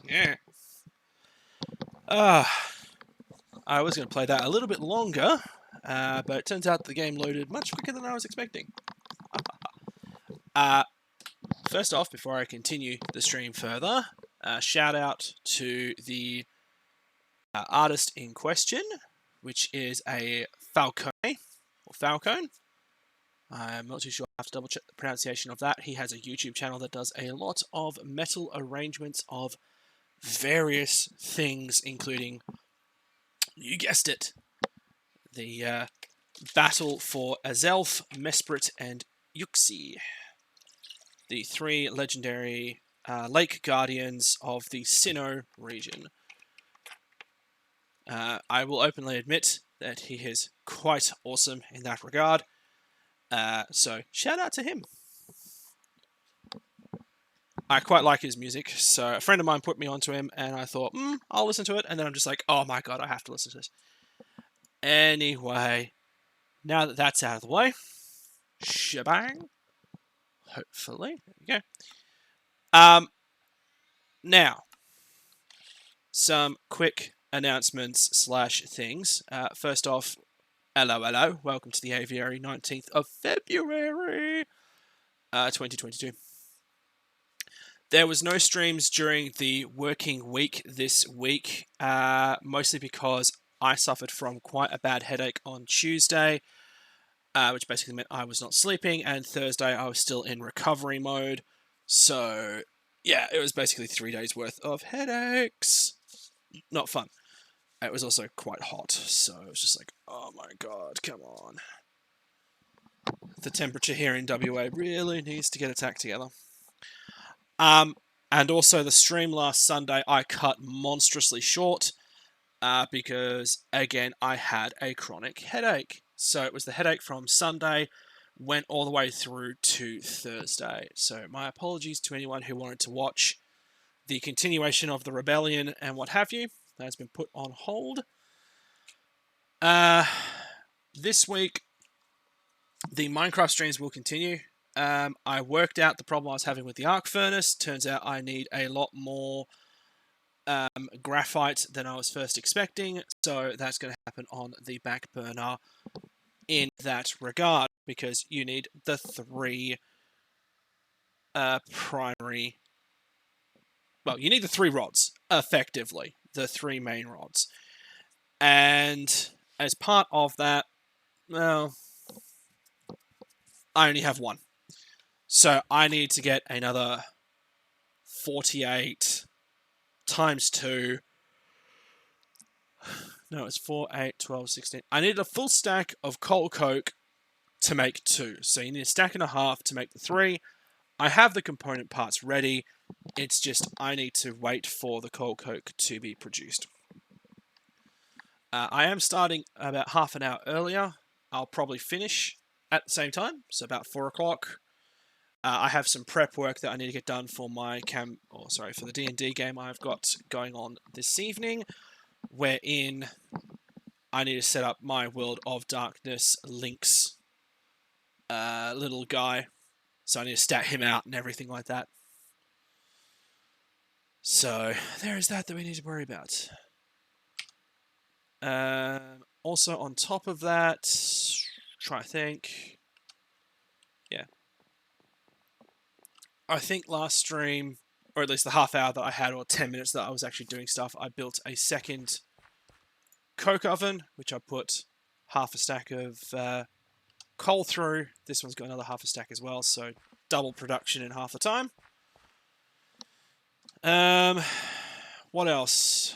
Yeah. I was going to play that a little bit longer, but it turns out the game loaded much quicker than I was expecting. First off, before I continue the stream further, shout out to the artist in question, which is a Falcone, or Falcone. I'm not too sure. I have to double check the pronunciation of that. He has a YouTube channel that does a lot of metal arrangements of various things, including, you guessed it, the battle for Azelf, Mesprit, and Yuxi, the three legendary lake guardians of the Sinnoh region. I will openly admit that he is quite awesome in that regard. So shout out to him. I quite like his music, so a friend of mine put me onto him, and I thought, I'll listen to it, and then I'm just like, oh my god, I have to listen to this. Anyway, now that that's out of the way, shebang. Hopefully, there we go. Now, some quick announcements / things. First off, hello, welcome to the Aviary, 19th of February, 2022. There was no streams during the working week this week, mostly because I suffered from quite a bad headache on Tuesday, which basically meant I was not sleeping, and Thursday I was still in recovery mode. So, yeah, it was basically 3 days worth of headaches. Not fun. It was also quite hot, so it was just like, oh my god, come on. The temperature here in WA really needs to get its act together. And also the stream last Sunday I cut monstrously short because, again, I had a chronic headache. So it was the headache from Sunday, went all the way through to Thursday. So my apologies to anyone who wanted to watch the continuation of the rebellion and what have you. That has been put on hold. This week, the Minecraft streams will continue. I worked out the problem I was having with the arc furnace. Turns out I need a lot more graphite than I was first expecting, so that's going to happen on the back burner in that regard, because you need the three primary... Well, you need the 3 rods, effectively. The 3 main rods. And as part of that, well, I only have 1. So I need to get another 48 times 2. No, it's 4, 8, 12, 16. I need a full stack of coal coke to make 2. So you need a stack and a half to make the 3. I have the component parts ready. It's just I need to wait for the coal coke to be produced. I am starting about half an hour earlier. I'll probably finish at the same time, so about 4 o'clock. I have some prep work that I need to get done for my for the D&D game I've got going on this evening, wherein I need to set up my World of Darkness Link's little guy. So I need to stat him out and everything like that. So there is that we need to worry about. Also on top of that, try to think. Yeah. I think last stream, or at least the half hour that I had, or 10 minutes that I was actually doing stuff, I built a second coke oven, which I put half a stack of coal through. This one's got another half a stack as well, so double production in half the time. What else?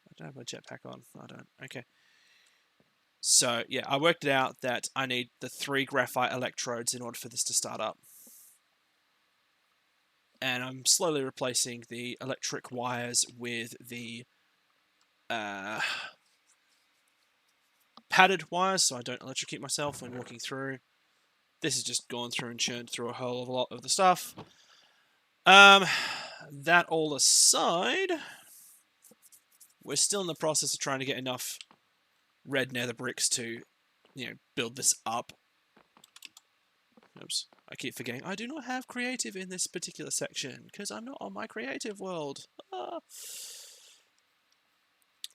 I don't have my jetpack on. I don't. Okay. So, yeah, I worked it out that I need the 3 graphite electrodes in order for this to start up. And I'm slowly replacing the electric wires with the padded wires so I don't electrocute myself when walking through. This has just gone through and churned through a whole lot of the stuff. That all aside, we're still in the process of trying to get enough red nether bricks to, build this up. Oops, I keep forgetting I do not have creative in this particular section because I'm not on my creative world.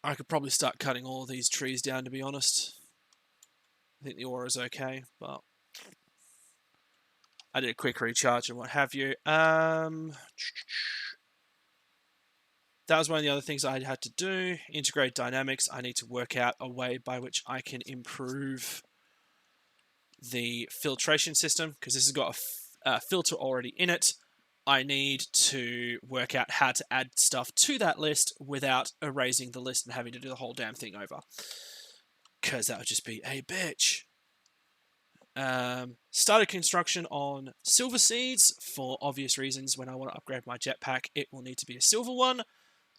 I could probably start cutting all of these trees down, to be honest. I think the ore is okay, but I did a quick recharge and what have you. That was one of the other things I had to do. Integrate dynamics. I need to work out a way by which I can improve the filtration system, because this has got a filter already in it. I need to work out how to add stuff to that list without erasing the list and having to do the whole damn thing over, because that would just be a bitch. Started construction on silver seeds for obvious reasons. When I want to upgrade my jetpack, it will need to be a silver one,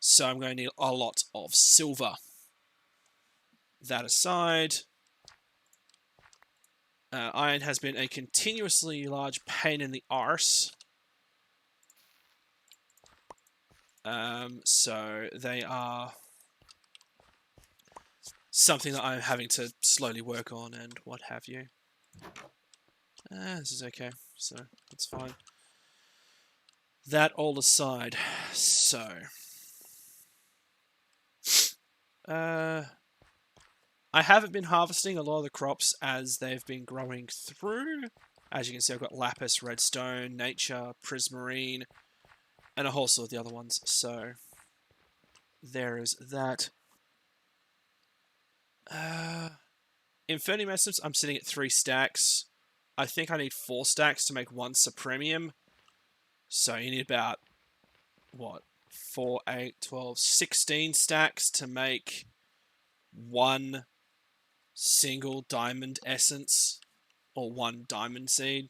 so I'm going to need a lot of silver. That aside, iron has been a continuously large pain in the arse. So they are something that I'm having to slowly work on and what have you. This is okay, so that's fine. That all aside, so I haven't been harvesting a lot of the crops as they've been growing through. As you can see, I've got lapis, redstone, nature, prismarine, and a whole sort of the other ones. So there is that. Inferno Messems, I'm sitting at 3 stacks. I think I need 4 stacks to make 1 Supremium. So you need about, what, 4, 8, 12, 16 stacks to make 1 single diamond essence, or 1 diamond seed.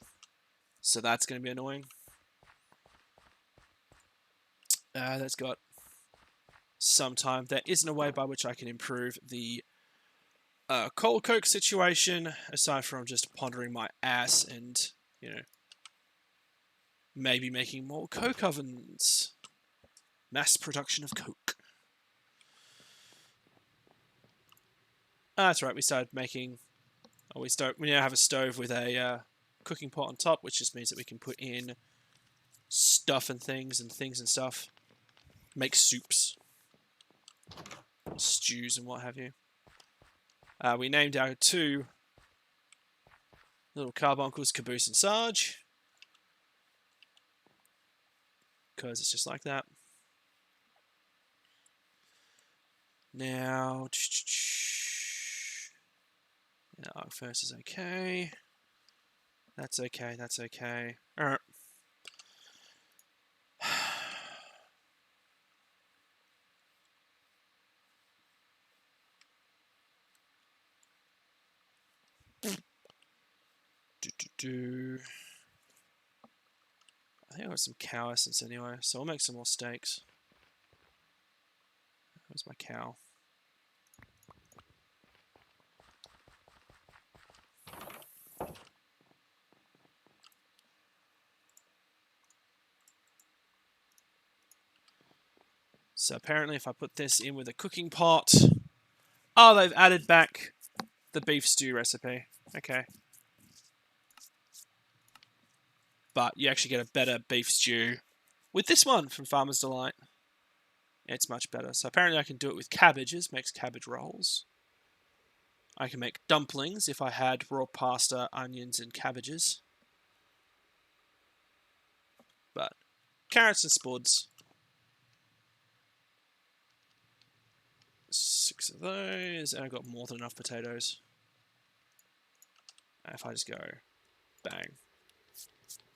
So that's going to be annoying. That's got some time. There isn't a way by which I can improve the coal coke situation, aside from just pondering my ass and, maybe making more coke ovens. Mass production of coke. That's right, we started making... we now have a stove with a cooking pot on top, which just means that we can put in stuff and things and stuff. Make soups. Stews and what have you. We named our 2 little carbuncles Caboose and Sarge, because it's just like that. Now, arc furnace is okay. That's okay, that's okay. Alright. I think I got some cow essence anyway, so I'll make some more steaks. Where's my cow? So apparently if I put this in with a cooking pot... Oh, they've added back the beef stew recipe. Okay. But you actually get a better beef stew with this one from Farmer's Delight. It's much better. So apparently I can do it with cabbages, makes cabbage rolls. I can make dumplings if I had raw pasta, onions, and cabbages. But carrots and spuds. 6 of those, and I've got more than enough potatoes. If I just go bang.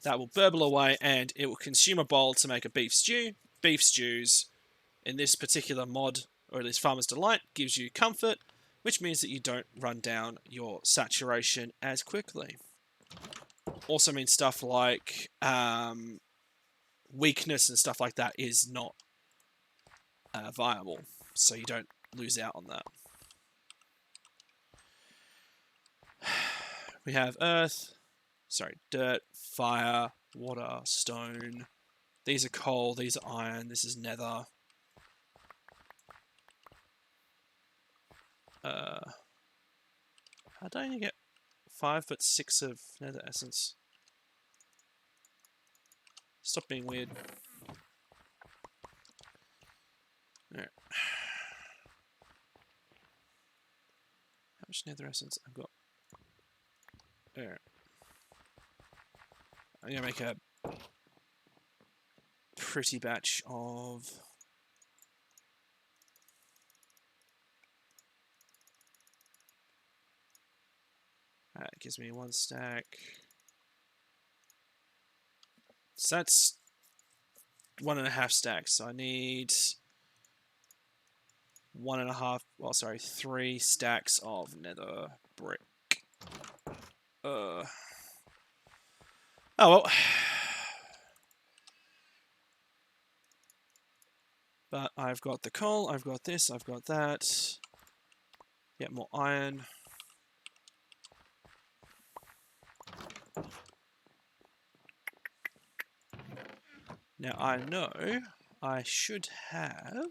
That will burble away and it will consume a bowl to make a beef stew. Beef stews, in this particular mod, or at least Farmer's Delight, gives you comfort, which means that you don't run down your saturation as quickly. Also means stuff like weakness and stuff like that is not viable, so you don't lose out on that. We have dirt, fire, water, stone. These are coal, these are iron, this is nether. How do I only get 5 but 6 of nether essence? Stop being weird. Alright. How much nether essence I've got? Alright. I'm gonna make a pretty batch of it gives me 1 stack. So that's 1.5 stacks. So I need 1.5. Well, sorry, 3 stacks of nether brick. Oh well. But I've got the coal. I've got this. I've got that. Get more iron. Now I know I should have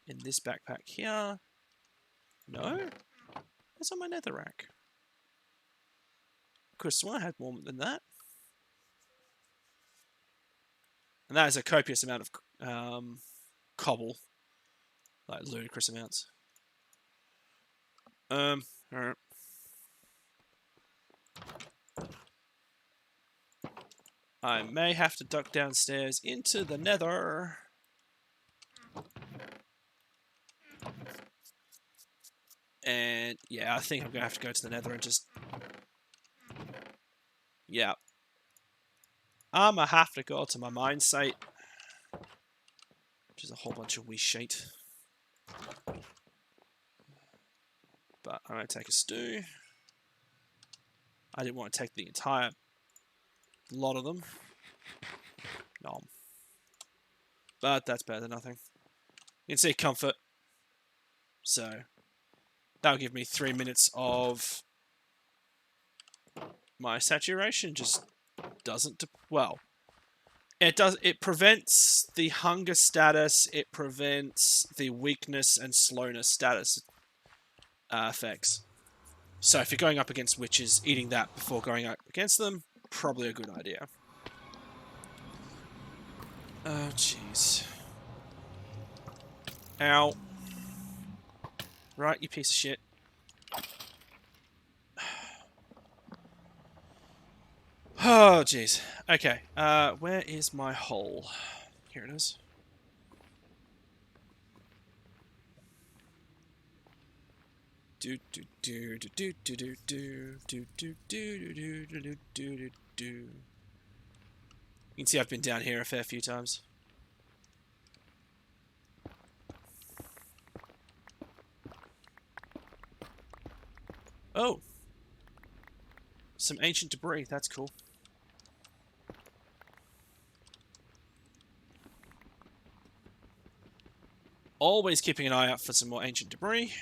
in this backpack here. No? What's on my netherrack? Could have sworn I had more than that. And that is a copious amount of cobble. Like ludicrous amounts. Alright. I may have to duck downstairs into the nether. And yeah, I think I'm going to have to go to the nether and just... Yeah. I'm going to have to go to my mine site. Which is a whole bunch of wee shit. But I'm going to take a stew. I didn't want to take the entire lot of them. No. But that's better than nothing. You can see comfort. So that'll give me 3 minutes of my saturation. Just doesn't... Well, it does. It prevents the hunger status. It prevents the weakness and slowness status effects. So if you're going up against witches, eating that before going up against them, probably a good idea. Oh, jeez. Ow. Right, you piece of shit. Oh, jeez. Okay, where is my hole? Here it is. Do do do do do do do do do do do do do do do. You can see I've been down here a fair few times. Oh! Some ancient debris, that's cool. Always keeping an eye out for some more ancient debris.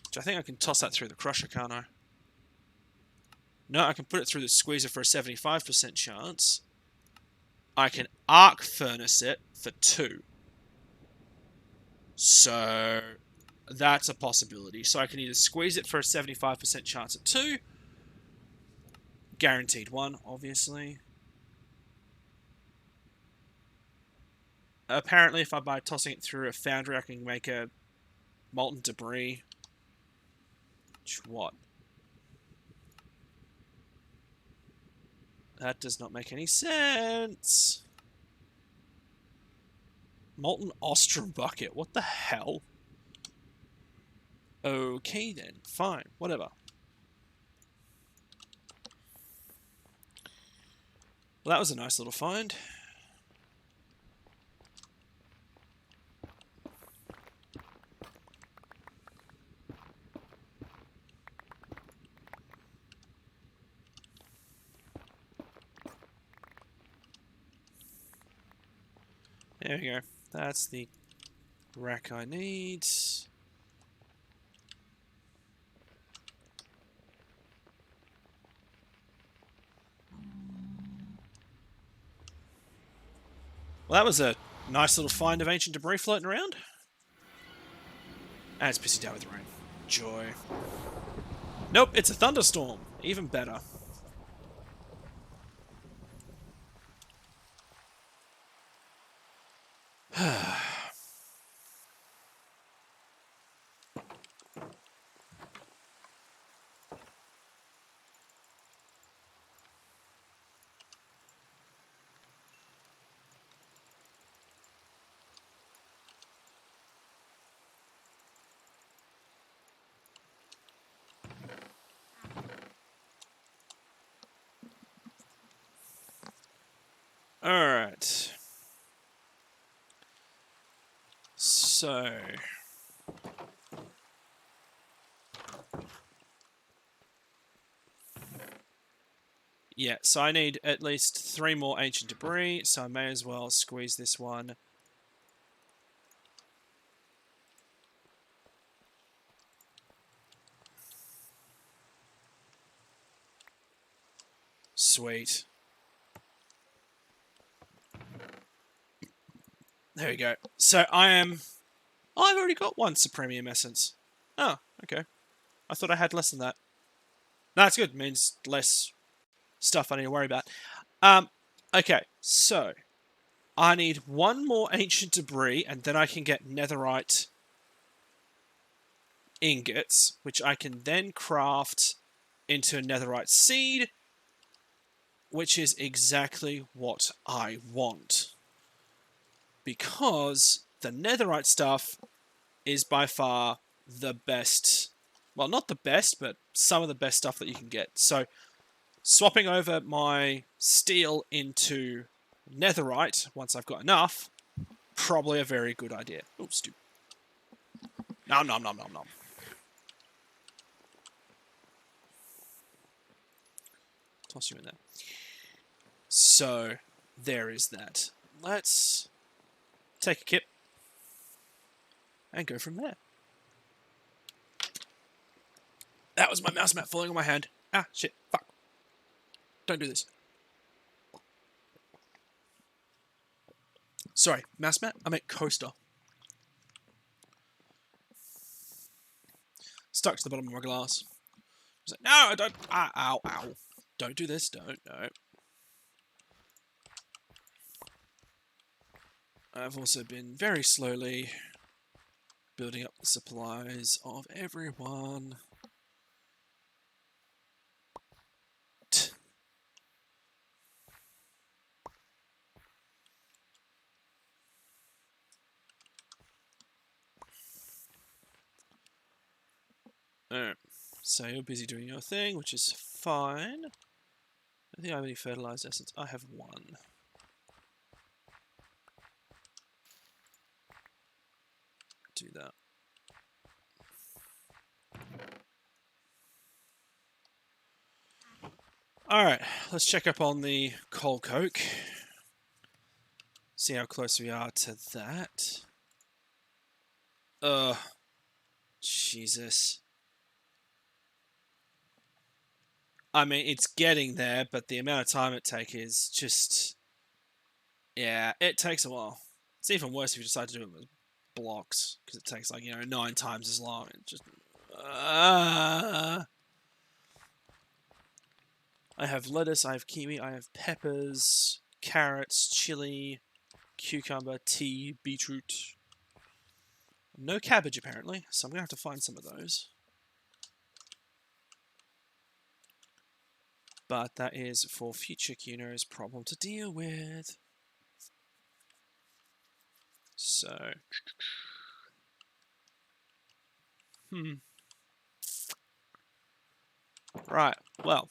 Which I think I can toss that through the crusher, can't I? No, I can put it through the squeezer for a 75% chance. I can arc furnace it for 2. So that's a possibility. So I can either squeeze it for a 75% chance at 2. Guaranteed 1, obviously. Apparently, if by tossing it through a foundry, I can make a molten debris. What? That does not make any sense. Molten ostrum bucket. What the hell? Okay then. Fine. Whatever. Well, that was a nice little find. There we go. That's the rack I need. Well, that was a nice little find of ancient debris floating around. And it's pissing down with rain. Joy. Nope, it's a thunderstorm. Even better. Alright. So... yeah, so I need at least 3 more ancient debris, so I may as well squeeze this one. Sweet. There we go. So I am... oh, I've already got 1 Supremium Essence. Oh, okay. I thought I had less than that. No, that's good. It means less stuff I need to worry about. Okay, so... I need 1 more ancient debris, and then I can get netherite ingots, which I can then craft into a netherite seed, which is exactly what I want. Because the netherite stuff is by far the best. Well, not the best, but some of the best stuff that you can get. So, swapping over my steel into netherite, once I've got enough, probably a very good idea. Oh, stupid. Nom nom nom nom nom. Toss you in there. So, there is that. Let's take a kip and go from there. That was my mouse mat falling on my hand. Ah, shit. Fuck. Don't do this. Sorry, mouse mat? I meant coaster. Stuck to the bottom of my glass. I was like, no, I don't. Ah, ow, ow. Don't do this. Don't. No. I've also been very slowly building up the supplies of everyone. Alright, so you're busy doing your thing, which is fine. I think I have any fertilized essence. I have 1. Do that. Alright, let's check up on the coal coke. See how close we are to that. Jesus. I mean, it's getting there, but the amount of time it takes is just... yeah, it takes a while. It's even worse if you decide to do it with blocks, because it takes, like, 9 times as long. It just... I have lettuce, I have kiwi, I have peppers, carrots, chili, cucumber, tea, beetroot. No cabbage, apparently, so I'm going to have to find some of those. But that is for future Kuno's problem to deal with. So... right, well.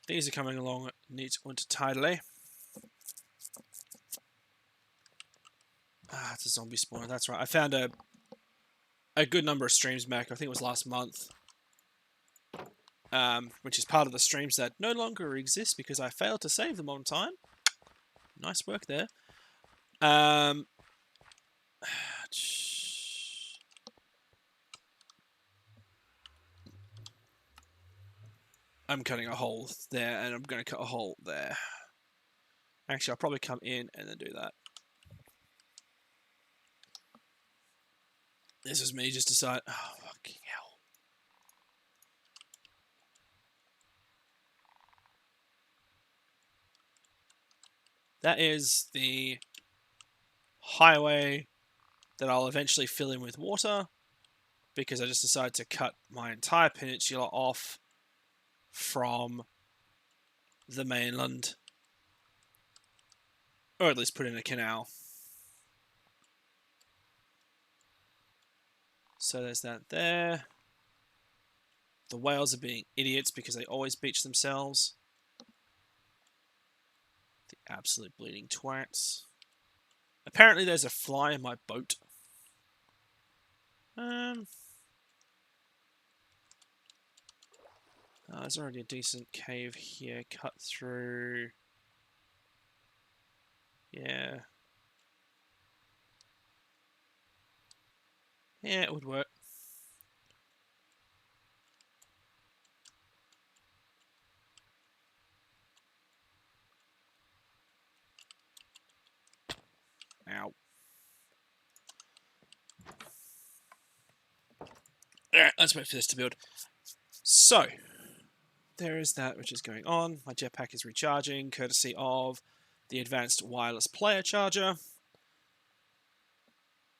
These are coming along neat and tidily. Ah, it's a zombie spawner, that's right. I found a good number of streams back, I think it was last month. Which is part of the streams that no longer exist because I failed to save them on time. Nice work there. I'm cutting a hole there, and I'm going to cut a hole there. Actually, I'll probably come in and then do that. This is me just decide. Oh, fucking hell. That is the highway that I'll eventually fill in with water, because I just decided to cut my entire peninsula off from the mainland. Or at least put in a canal. So there's that there. The whales are being idiots because they always beach themselves. The absolute bleeding twats. Apparently there's a fly in my boat. There's already a decent cave here cut through. Yeah. Yeah, it would work. Ow. Alright, let's wait for this to build. So, there is that which is going on. My jetpack is recharging, courtesy of the advanced wireless player charger.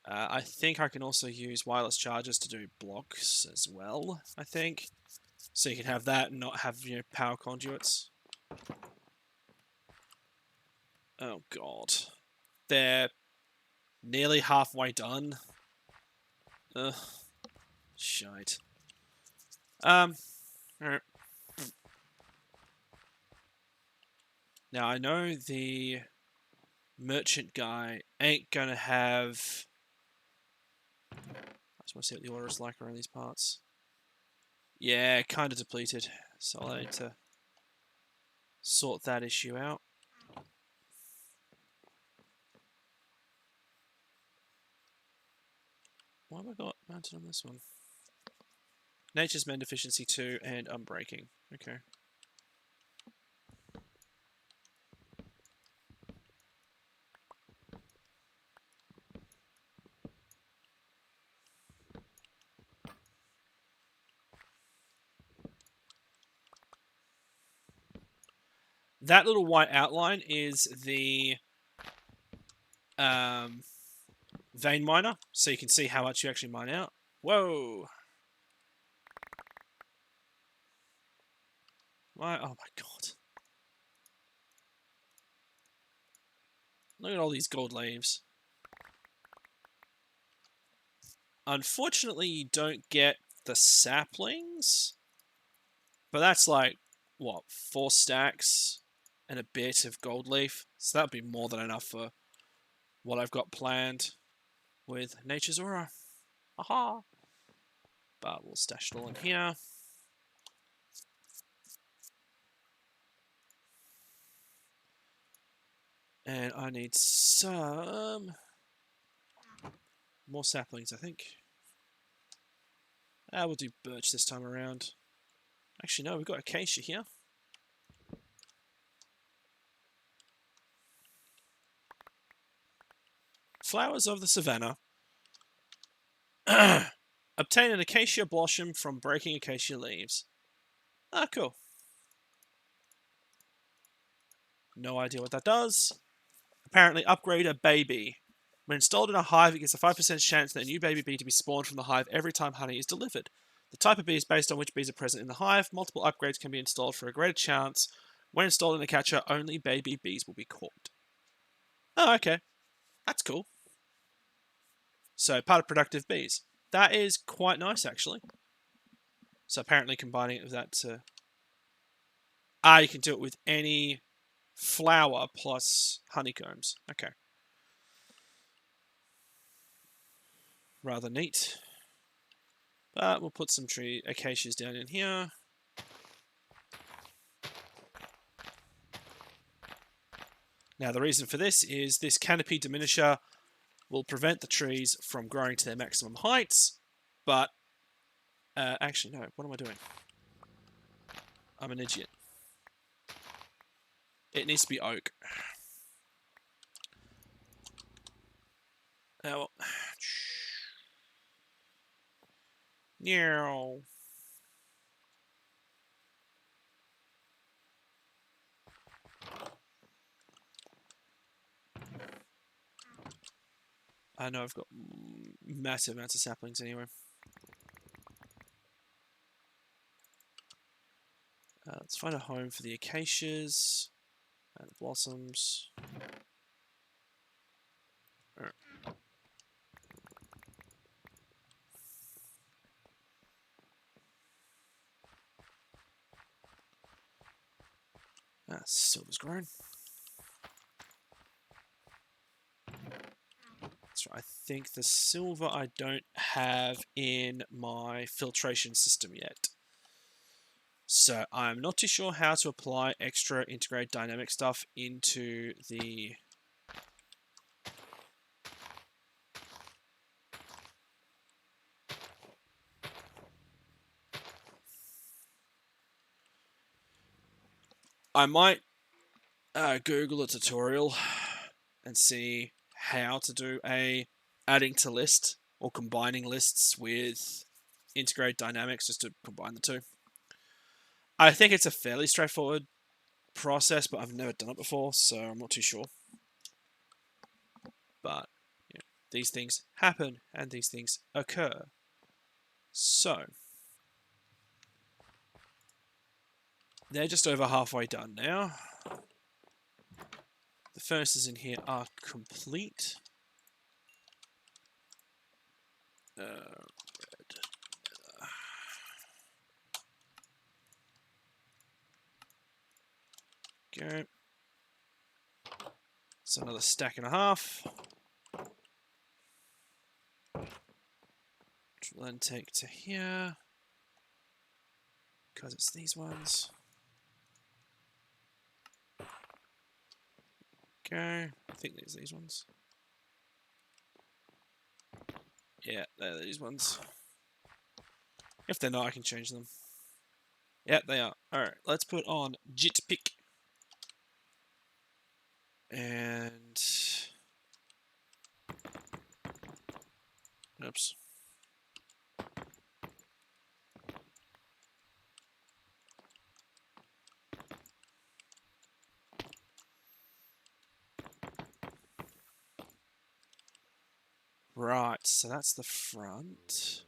I think I can also use wireless chargers to do blocks as well, I think. So you can have that and not have, power conduits. Oh god. They're nearly halfway done. Ugh. Shite. Alright. Now I know the merchant guy ain't gonna have... I just want to see what the order is like around these parts. Yeah, kind of depleted. So I need to sort that issue out. What have I got mounted on this one? Nature's Men Deficiency 2 and Unbreaking. Okay. That little white outline is the vein miner, so you can see how much you actually mine out. Whoa! Oh my god. Look at all these gold leaves. Unfortunately, you don't get the saplings, but that's like, what, 4 stacks and a bit of gold leaf? So that'd be more than enough for what I've got planned with Nature's Aura. Aha! But we'll stash it all in here. And I need some more saplings, I think. We'll do birch this time around. Actually, no, we've got acacia here. Flowers of the Savannah. Obtain an acacia blossom from breaking acacia leaves. Ah, cool. No idea what that does. Apparently, upgrade a baby. When installed in a hive, it gives a 5% chance that a new baby bee to be spawned from the hive every time honey is delivered. The type of bee is based on which bees are present in the hive. Multiple upgrades can be installed for a greater chance. When installed in a catcher, only baby bees will be caught. Oh, okay. That's cool. So, part of productive bees. That is quite nice, actually. So, apparently combining it with that to... you can do it with any flower plus honeycombs. Okay. Rather neat. But we'll put some tree acacias down in here. Now, the reason for this is this canopy diminisher will prevent the trees from growing to their maximum heights, but actually, no, what am I doing? I'm an idiot. It needs to be oak. Now, meow. I know I've got massive amounts of saplings anyway. Let's find a home for the acacias and the blossoms. Right. Silver's grown. So I think the silver I don't have in my filtration system yet. So I'm not too sure how to apply extra integrated dynamic stuff into the I might Google a tutorial and see how to do a adding to list or combining lists with integrated dynamics just to combine the two. I think it's a fairly straightforward process, but I've never done it before, so I'm not too sure. But you know, these things happen and these things occur. So they're just over halfway done now. The furnaces in here are complete. Go. So another stack and a half. Which will then take to here. Because it's these ones. Okay. I think there's these ones. Yeah, they're these ones. If they're not, I can change them. Yeah, they are. Alright, let's put on Jit Pick. And... oops. Right, so that's the front.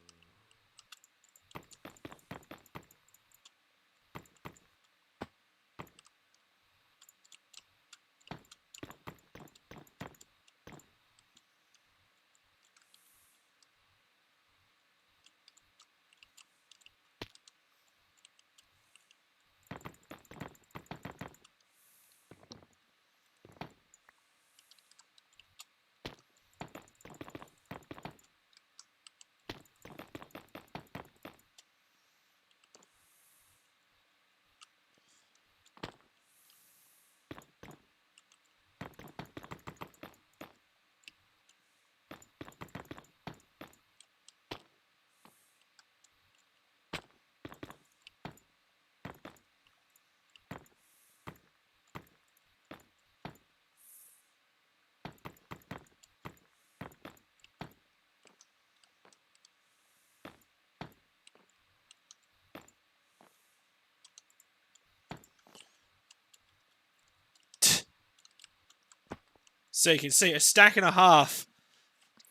So you can see a stack and a half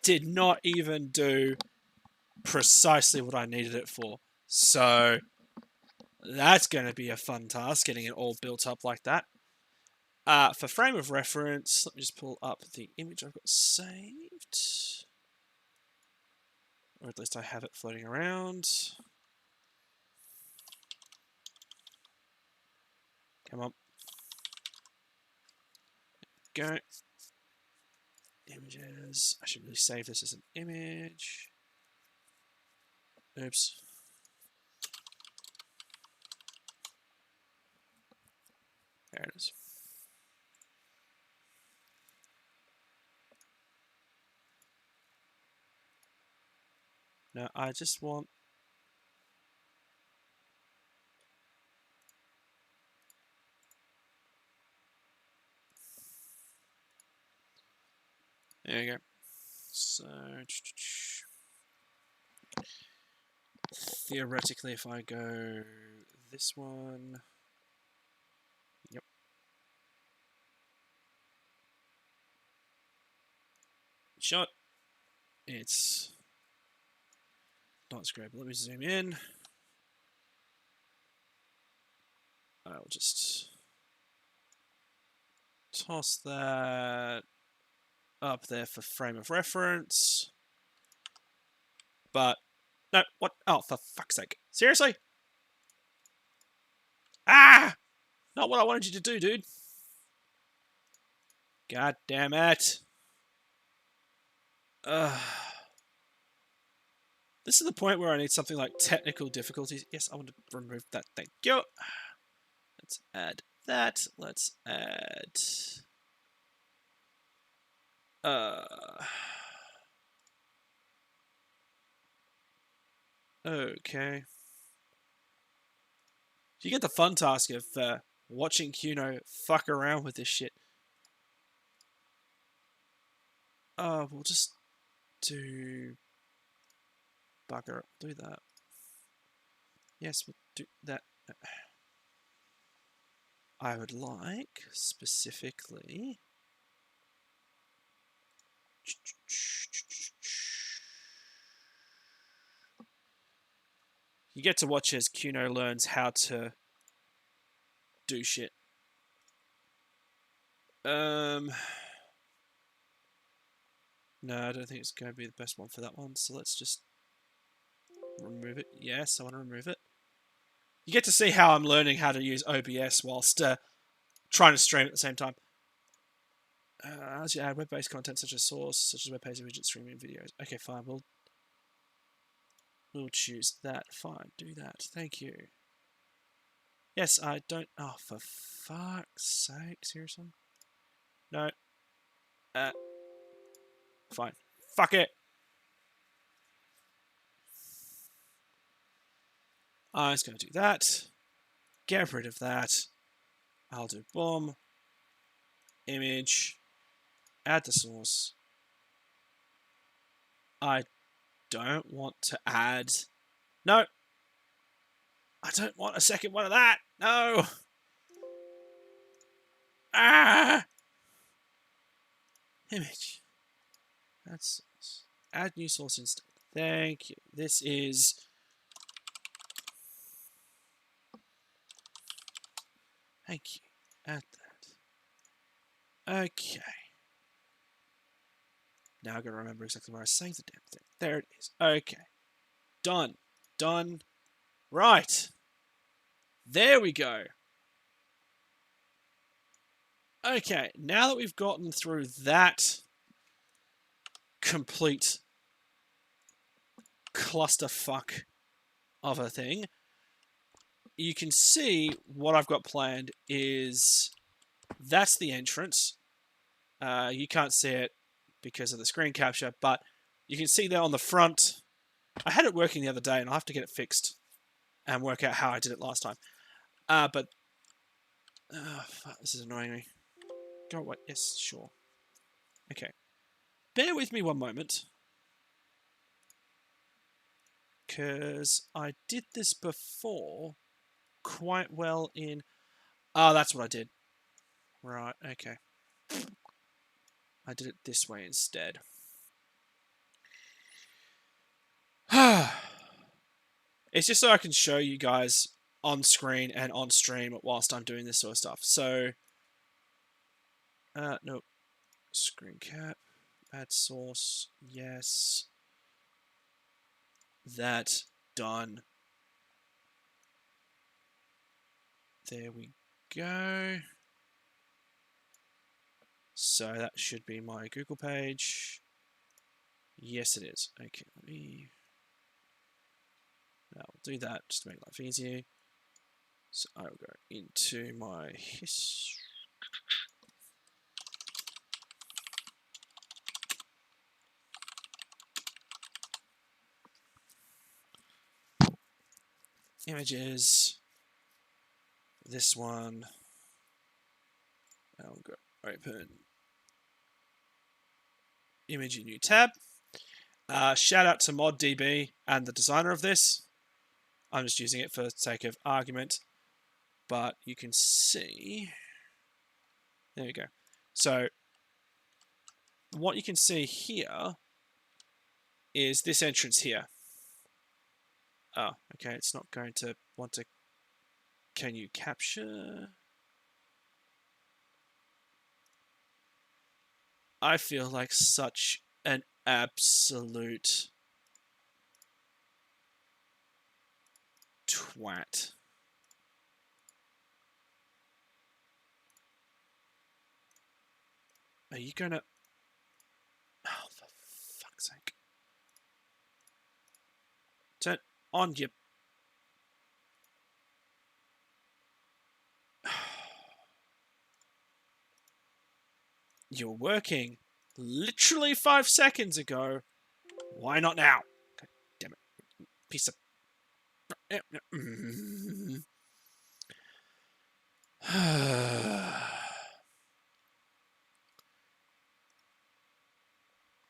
did not even do precisely what I needed it for. So that's going to be a fun task, getting it all built up like that. For frame of reference, let me just pull up the image I've got saved. Or at least I have it floating around. Come on. Go. Images. I should really save this as an image. Oops. There it is. No, I just want... There you go. So... Theoretically, if I go this one... Yep. Shot. It's not as great, but let me zoom in. I'll just toss that up there for frame of reference. But, no, what? Oh, for fuck's sake. Seriously? Ah! Not what I wanted you to do, dude. God damn it. This is the point where I need something like technical difficulties. Yes, I want to remove that. Thank you. Let's add that. Let's add... Okay. You get the fun task of watching Kuno fuck around with this shit. We'll just do... Bugger, do that. Yes, we'll do that. I would like, specifically... You get to watch as Kuno learns how to do shit. No, I don't think it's going to be the best one for that one, so let's just remove it. Yes, I want to remove it. You get to see how I'm learning how to use OBS whilst trying to stream at the same time. As you add web-based content such as source, such as web-based widget streaming videos. Okay, fine, we'll choose that. Fine, do that. Thank you. Yes, I don't... Oh, for fuck's sake, seriously? No. Fine. Fuck it. I was going to do that. Get rid of that. I'll do boom. Image. Add the source. I don't want to add... No. I don't want a second one of that. No. Ah. Image. That's... Add new source instead. Thank you. This is... Thank you. Add that. Okay. Now I've got to remember exactly where I saved the damn thing. There it is. Okay. Done. Done. Right. There we go. Okay. Now that we've gotten through that complete clusterfuck of a thing, you can see what I've got planned is that's the entrance. You can't see it because of the screen capture, but you can see there on the front. I had it working the other day, and I'll have to get it fixed and work out how I did it last time. But fuck, this is annoying me. Go away. Yes, sure. Okay. Bear with me one moment, because I did this before quite well in... Oh, that's what I did. Right, okay. I did it this way instead. It's just so I can show you guys on screen and on stream whilst I'm doing this sort of stuff. So, nope. Screen cap. Add source. Yes. That. Done. There we go. So that should be my Google page. Yes, it is. Okay, let me... I'll do that just to make life easier. So I will go into my history. Images. This one. I'll go open. Image in new tab. Shout out to ModDB and the designer of this. I'm just using it for the sake of argument. But you can see... There we go. So, what you can see here is this entrance here. Oh, okay, it's not going to want to... Can you capture? I feel like such an absolute twat. Are you gonna... Oh, for fuck's sake. Turn on your... You're working literally 5 seconds ago. Why not now? God damn it. Piece of...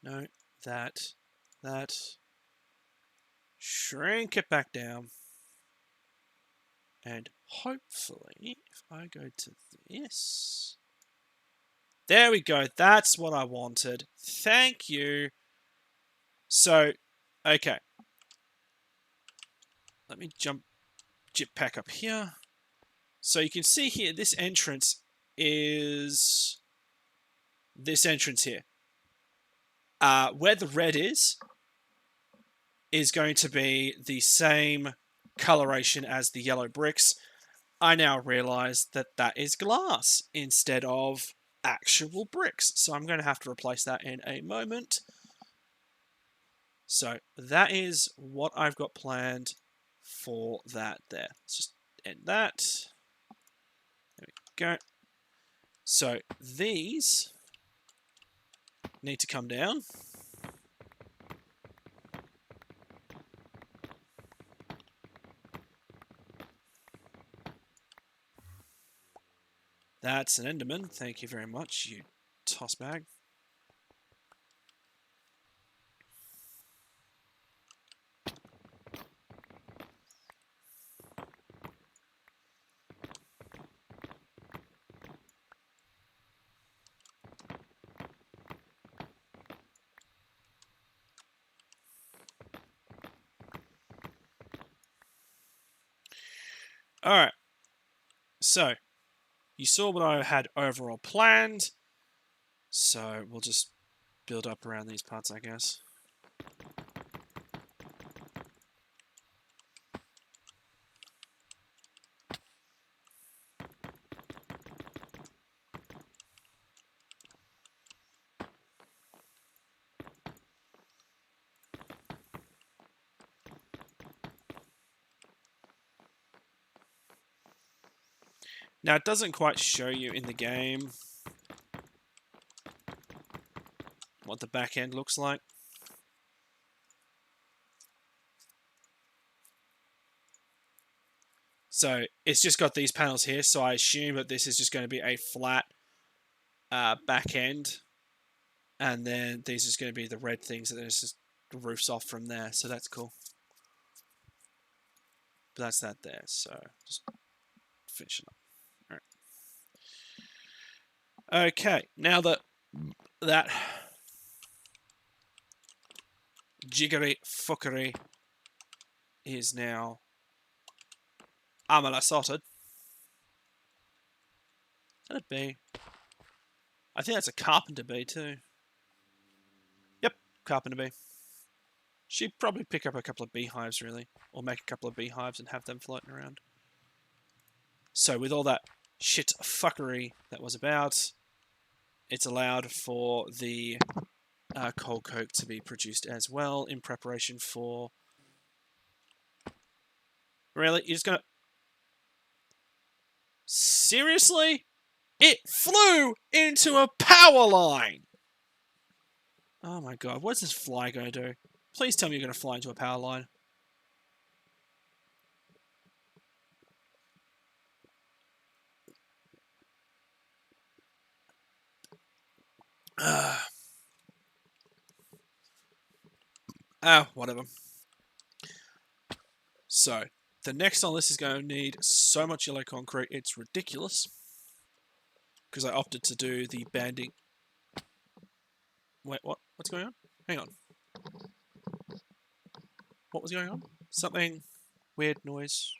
No, that. Shrink it back down. And hopefully, if I go to this... There we go. That's what I wanted. Thank you. So, okay. Let me jump pack up here. So you can see here, this entrance is this entrance here. Where the red is going to be the same coloration as the yellow bricks. I now realize that that is glass instead of actual bricks. So I'm going to have to replace that in a moment. So that is what I've got planned for that there. Let's just end that. There we go. So these need to come down. That's an Enderman. Thank you very much, you toss bag. Alright. So, you saw what I had overall planned. So, we'll just build up around these parts, I guess. Now, it doesn't quite show you in the game what the back end looks like. So, it's just got these panels here, so I assume that this is just going to be a flat back end. And then these are going to be the red things, and then it's just the roofs off from there, so that's cool. But that's that there, so just finish it up. Alright. Okay, now that jiggery fuckery is now sorted. Is that a bee? I think that's a carpenter bee too. Yep, carpenter bee. She'd probably pick up a couple of beehives, really. Or make a couple of beehives and have them floating around. So with all that shit fuckery that was about, it's allowed for the coal coke to be produced as well in preparation for... Really? You're just gonna... Seriously? It flew into a power line! Oh my god, what's this fly gonna do? Please tell me you're gonna fly into a power line. Whatever. So, the next on this is going to need so much yellow concrete, it's ridiculous. Because I opted to do the banding. Wait, what? What's going on? Hang on. What was going on? Something weird noise.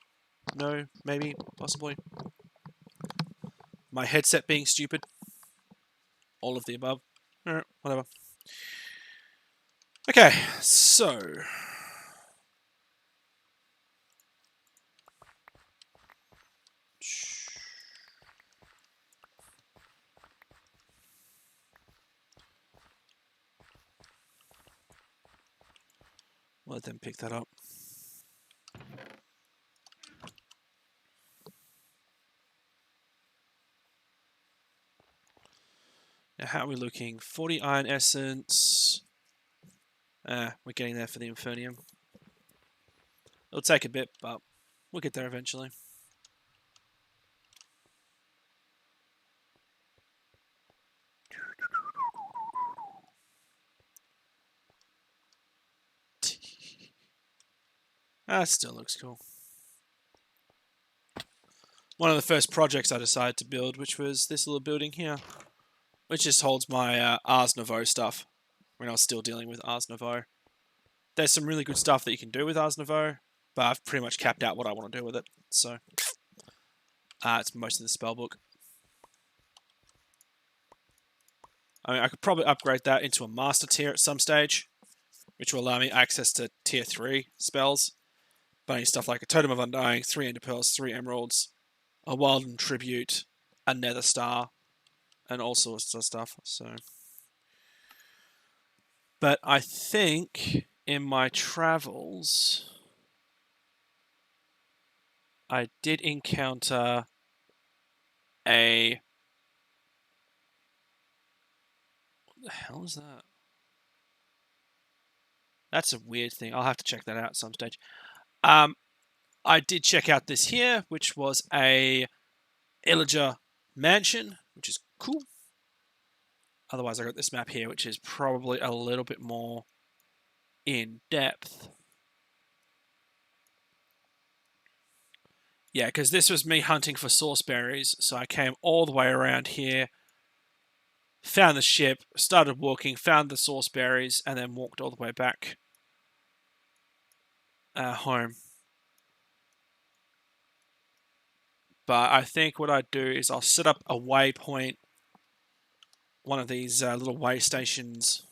No, maybe, possibly. My headset being stupid. All of the above. Alright, whatever. Okay, so... Let them pick that up. Now, how are we looking? 40 iron essence. We're getting there for the Infernium. It'll take a bit, but we'll get there eventually. Still looks cool. One of the first projects I decided to build, which was this little building here, which just holds my Ars Nouveau stuff when I was still dealing with Ars Nouveau. There's some really good stuff that you can do with Ars Nouveau, but I've pretty much capped out what I want to do with it. So, it's most of the spellbook. I mean, I could probably upgrade that into a master tier at some stage, which will allow me access to tier 3 spells. But I need stuff like a Totem of Undying, 3 Ender Pearls, 3 Emeralds, a Wilden Tribute, a Nether Star, and all sorts of stuff. So, but I think in my travels, I did encounter a... What the hell is that? That's a weird thing. I'll have to check that out at some stage. I did check out this here, which was a Illager mansion, which is cool. Otherwise, I got this map here, which is probably a little bit more in depth. Yeah, because this was me hunting for source berries, so I came all the way around here, found the ship, started walking, found the source berries, and then walked all the way back home. But I think what I'd do is I'll set up a waypoint, one of these little way stations,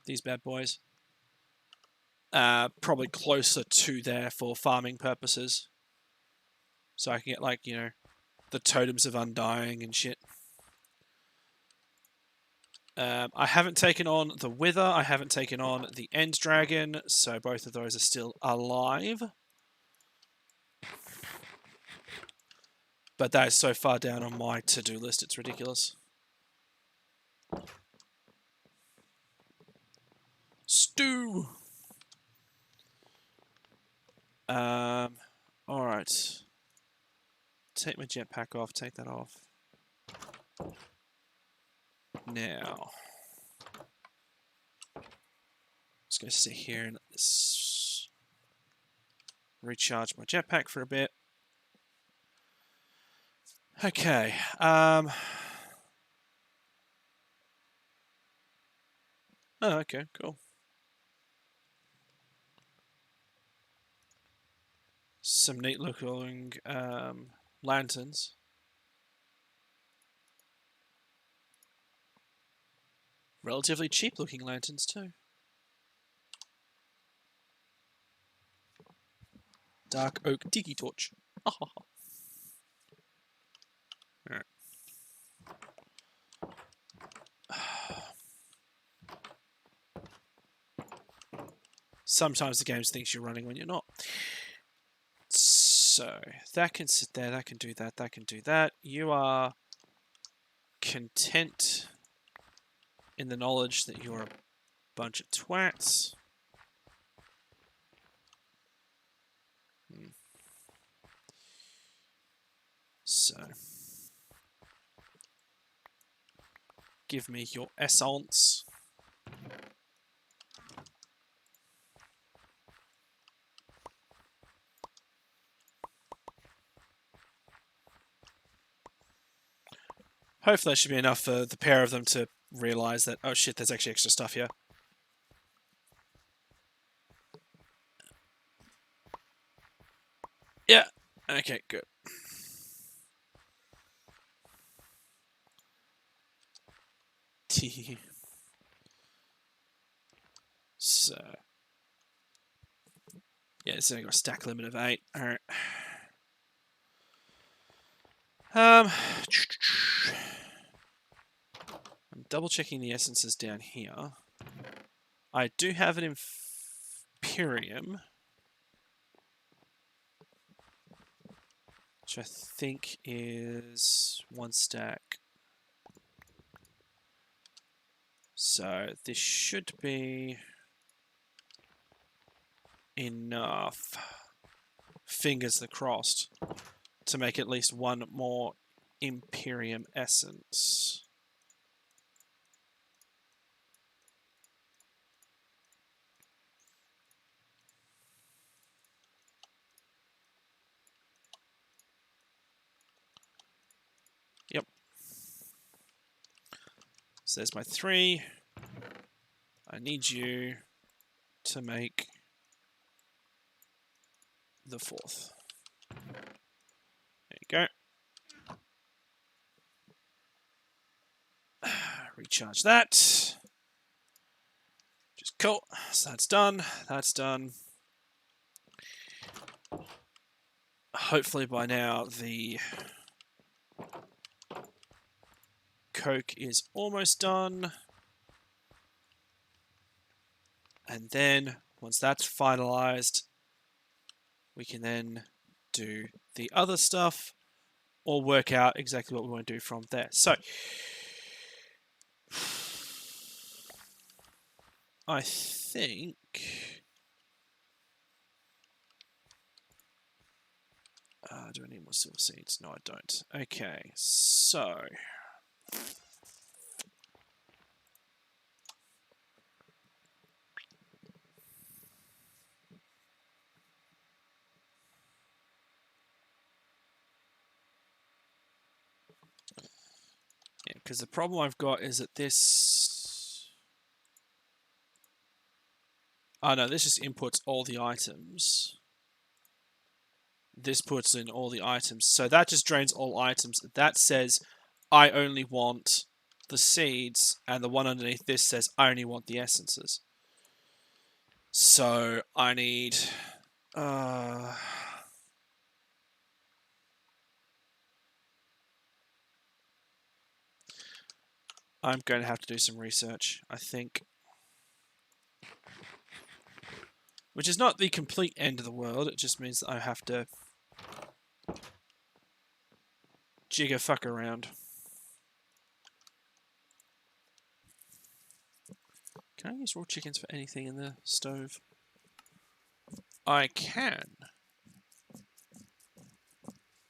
these bad boys, probably closer to there for farming purposes. So I can get, like, you know, the Totems of Undying and shit. I haven't taken on the Wither, I haven't taken on the End Dragon, so both of those are still alive. But that is so far down on my to-do list, it's ridiculous. Stew! Alright. Take my jetpack off, take that off. Now. Just gonna sit here and recharge my jetpack for a bit. Okay. Oh, okay, cool. Some neat looking lanterns. Relatively cheap looking lanterns too. Dark oak tiki torch. Alright. Sometimes the game thinks you're running when you're not. So, that can sit there, that can do that, that can do that. You are content in the knowledge that you're a bunch of twats. So, Give me your essence. Hopefully that should be enough for the pair of them to realise that, oh shit, there's actually extra stuff here. Yeah. Okay, good. So, yeah, it's only got a stack limit of 8. Alright. I'm double checking the essences down here. I do have an Imperium, which I think is 1 stack. So this should be enough, fingers are crossed, to make at least 1 more Imperium essence. Yep. So there's my 3. I need you to make the 4th. There you go. Recharge that. Just cool. So that's done. That's done. Hopefully by now the Coke is almost done. And then once that's finalized, we can then do the other stuff or work out exactly what we want to do from there. So I think do I need more silver seeds? No, I don't. Okay, so yeah, because the problem I've got is that this. Oh no, this just inputs all the items. This puts in all the items. So that just drains all items. That says I only want the seeds, and the one underneath this says I only want the essences. So I need... I'm going to have to do some research, I think. Which is not the complete end of the world, it just means that I have to jigger fuck around. Can I use raw chickens for anything in the stove? I can.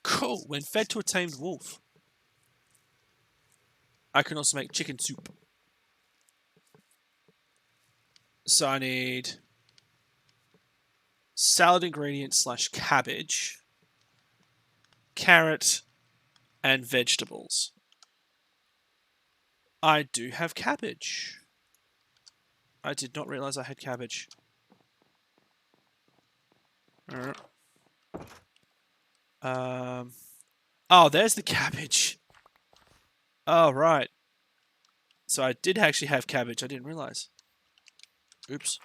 Cool, when fed to a tamed wolf. I can also make chicken soup. So I need salad ingredients / cabbage, carrot, and vegetables. I do have cabbage. I did not realize I had cabbage. Oh, there's the cabbage. Oh, right. So I did actually have cabbage. I didn't realize. Oops.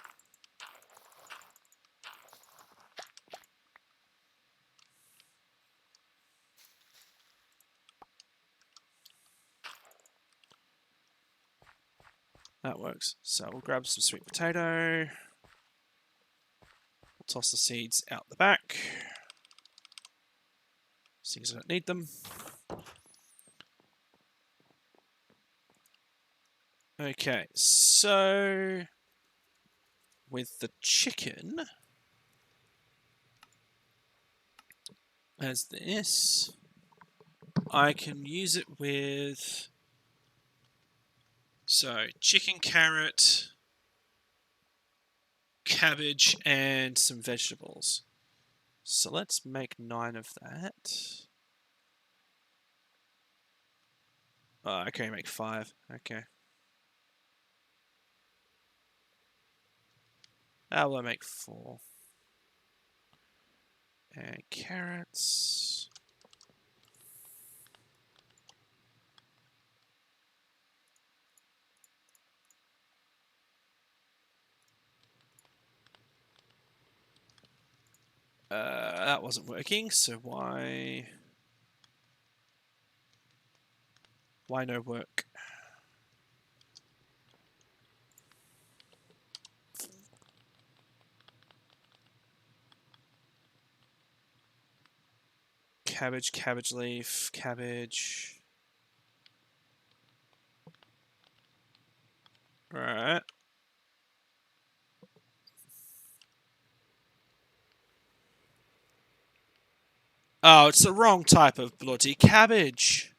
That works. So we'll grab some sweet potato. We'll toss the seeds out the back. Seems I don't need them. Okay, so with the chicken, as this, I can use it with So, chicken, carrot, cabbage, and some vegetables. So let's make 9 of that. Oh, okay, make 5. Okay. How will I make 4? And carrots. That wasn't working, so why no work? Cabbage, cabbage leaf, cabbage. Alright. Oh, it's the wrong type of bloody cabbage.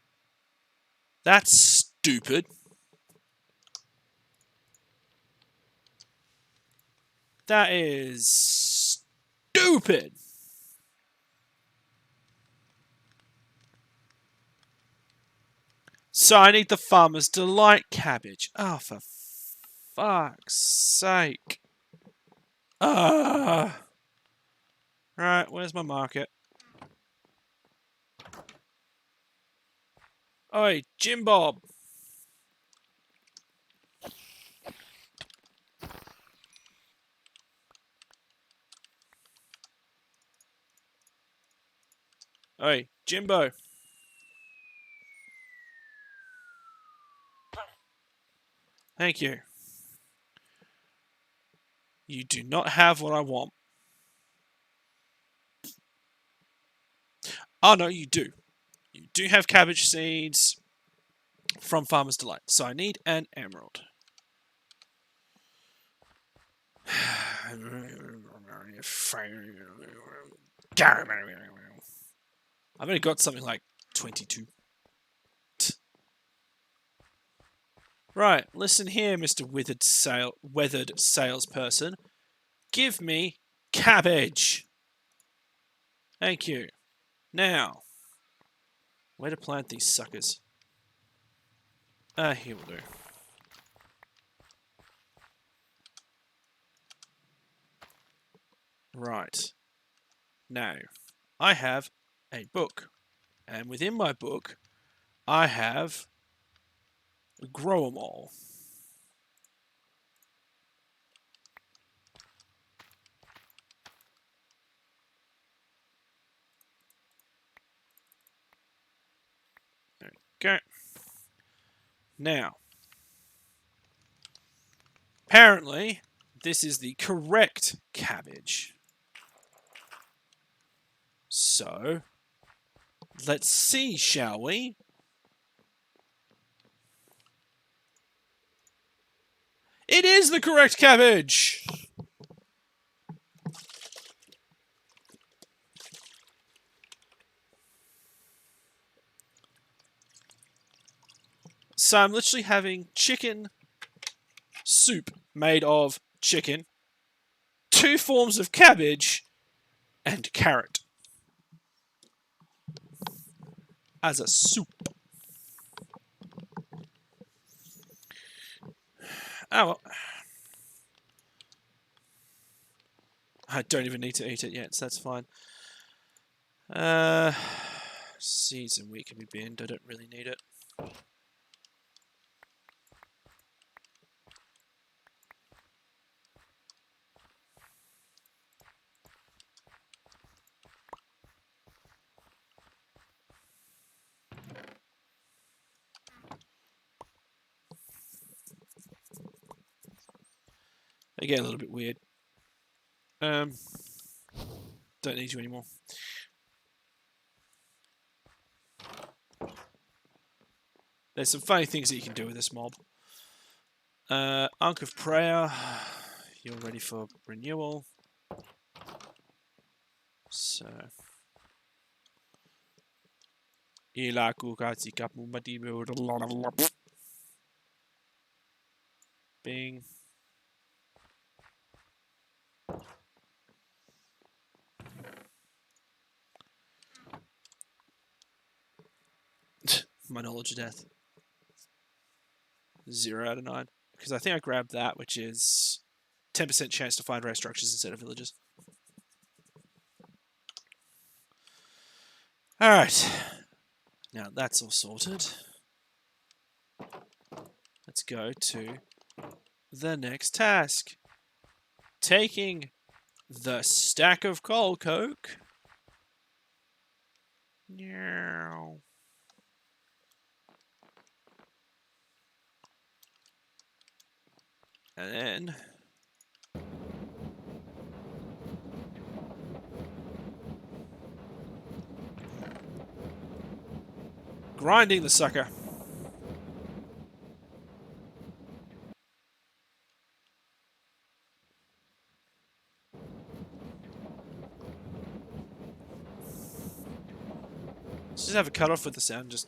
That's stupid. That is stupid. So I need the Farmer's Delight cabbage. Oh, for fuck's sake. Right, where's my market? Oi, Jim Bob. Oi, Jimbo. Thank you. You do not have what I want. Oh, no, you do. You do have cabbage seeds from Farmer's Delight. So I need an emerald. I've only got something like 22. Right, listen here, Mr. Weathered salesperson. Give me cabbage. Thank you. Now, where to plant these suckers? Here will do. Right. Now, I have a book. And within my book, I have Grow 'em All. Okay. Now, apparently, this is the correct cabbage. So, let's see, shall we? It is the correct cabbage! So I'm literally having chicken soup made of chicken, 2 forms of cabbage, and carrot. As a soup. Oh well. I don't even need to eat it yet, so that's fine. Seeds and wheat can be binned. I don't really need it. They get a little bit weird. Don't need you anymore. There's some funny things that you can do with this mob. Ankh of Prayer. You're ready for renewal. So. Bing. My knowledge of death. 0 out of 9. Because I think I grabbed that, which is 10% chance to find rare structures instead of villages. Alright. Now that's all sorted. Let's go to the next task. Taking the stack of coal coke. Meow. And then grinding the sucker. Let's just have a cutoff with the sound. Just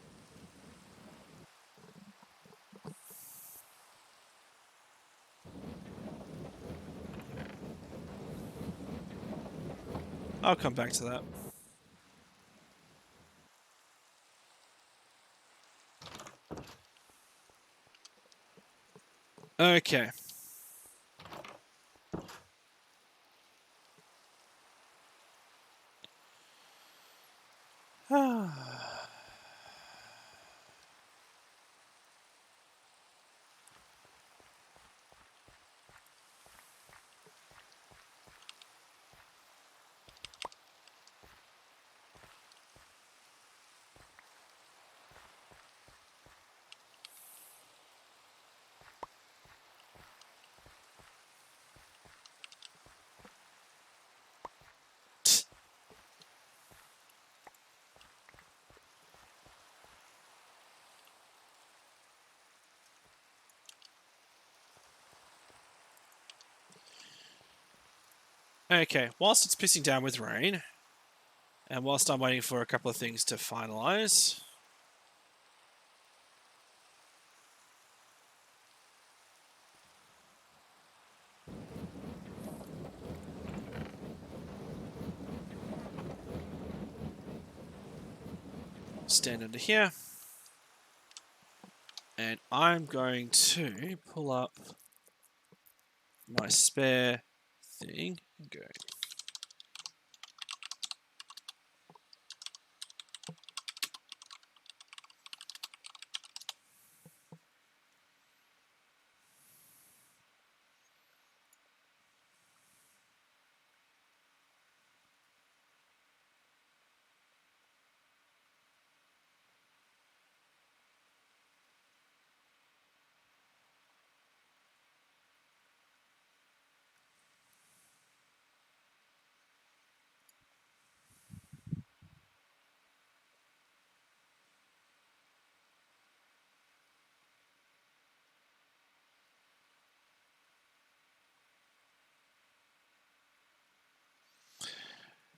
I'll come back to that. Okay. Okay, whilst it's pissing down with rain, and whilst I'm waiting for a couple of things to finalise, stand under here, and I'm going to pull up my spare thing and go.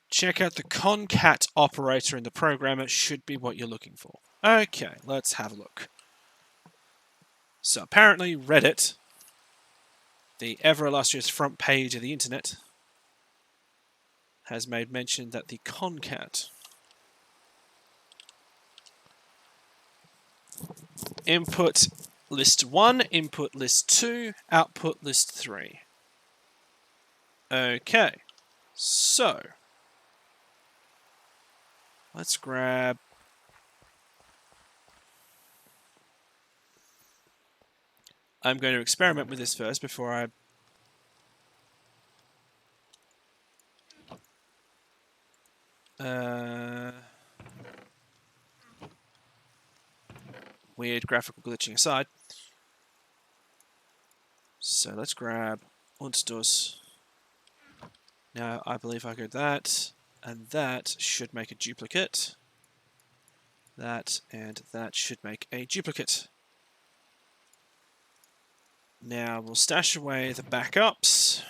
Check out the concat operator in the program. It should be what you're looking for. Okay, let's have a look. So apparently Reddit, the ever illustrious front page of the internet, has made mention that the concat input list 1, input list 2, output list 3. Okay, so let's grab I'm going to experiment with this first before I weird graphical glitching aside. So let's grab Untsdos. Now I believe I go that, and that should make a duplicate. That and that should make a duplicate. Now we'll stash away the backups.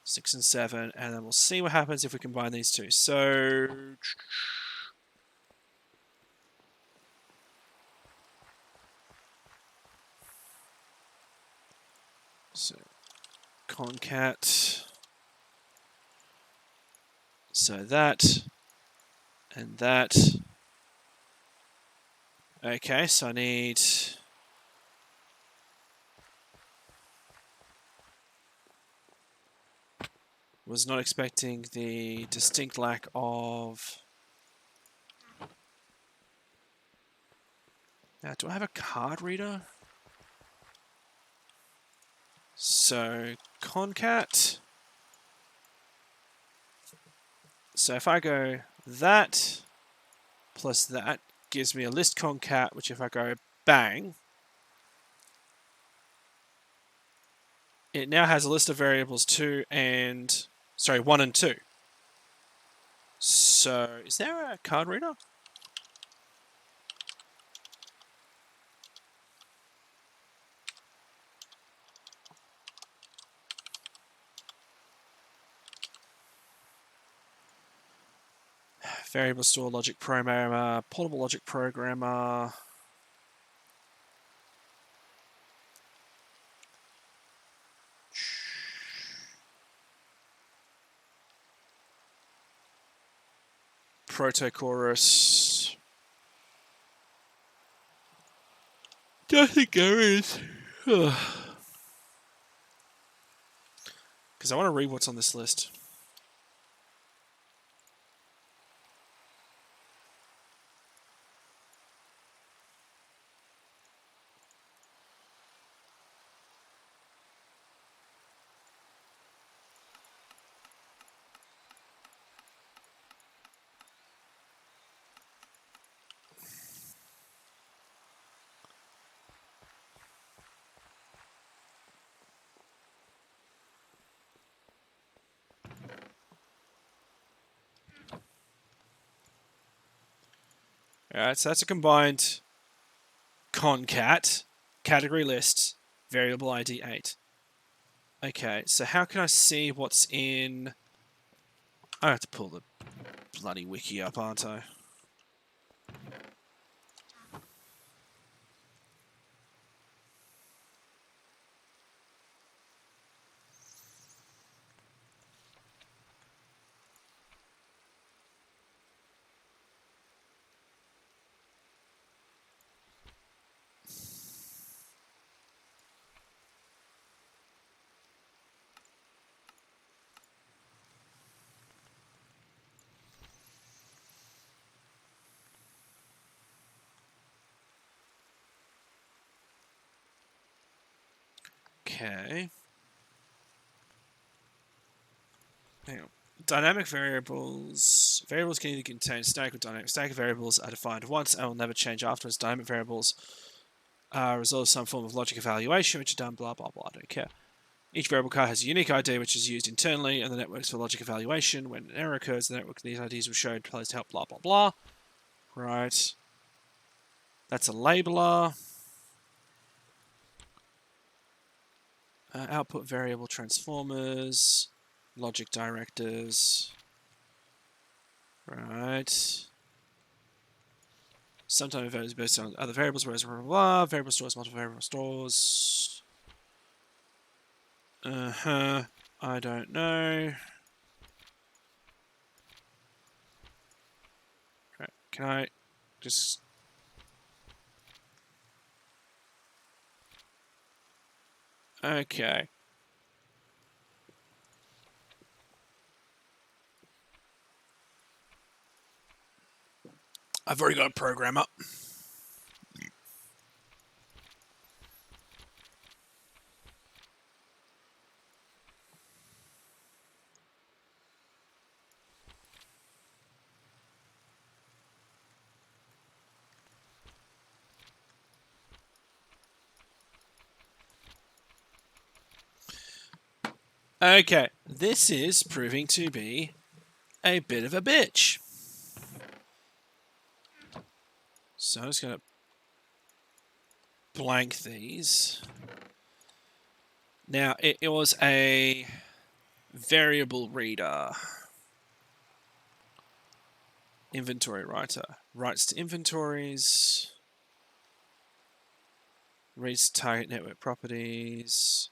6 and 7, and then we'll see what happens if we combine these two. So So concat. So that and that. Okay, so I need. Was not expecting the distinct lack of. Now, do I have a card reader? So concat. So if I go that plus that gives me a list concat, which if I go bang, it now has a list of variables 1 and 2. So is there a card reader? Variable store logic programmer, portable logic programmer. Protochorus. Don't think there is. Because I want to read what's on this list. Alright, so that's a combined concat, category list, variable ID 8. Okay, so how can I see what's in... I have to pull the bloody wiki up, aren't I? Okay. Hang on. Dynamic variables. Variables can either contain static or dynamic. Static variables are defined once and will never change afterwards. Dynamic variables are a result of some form of logic evaluation, which are done blah blah blah. I don't care. Each variable card has a unique ID which is used internally and the networks for logic evaluation. When an error occurs, the network these IDs will show to players to help blah blah blah. Right. That's a labeler. Output variable transformers. Logic directors. Right. Sometimes values based on other variables, whereas blah, blah, blah. Variable stores, multiple variable stores. I don't know. Right. Can I just... Okay. I've already got a program up. Okay, this is proving to be a bit of a bitch. So I'm just going to blank these. Now, it was a variable reader. Inventory writer. Writes to inventories. Reads target network properties.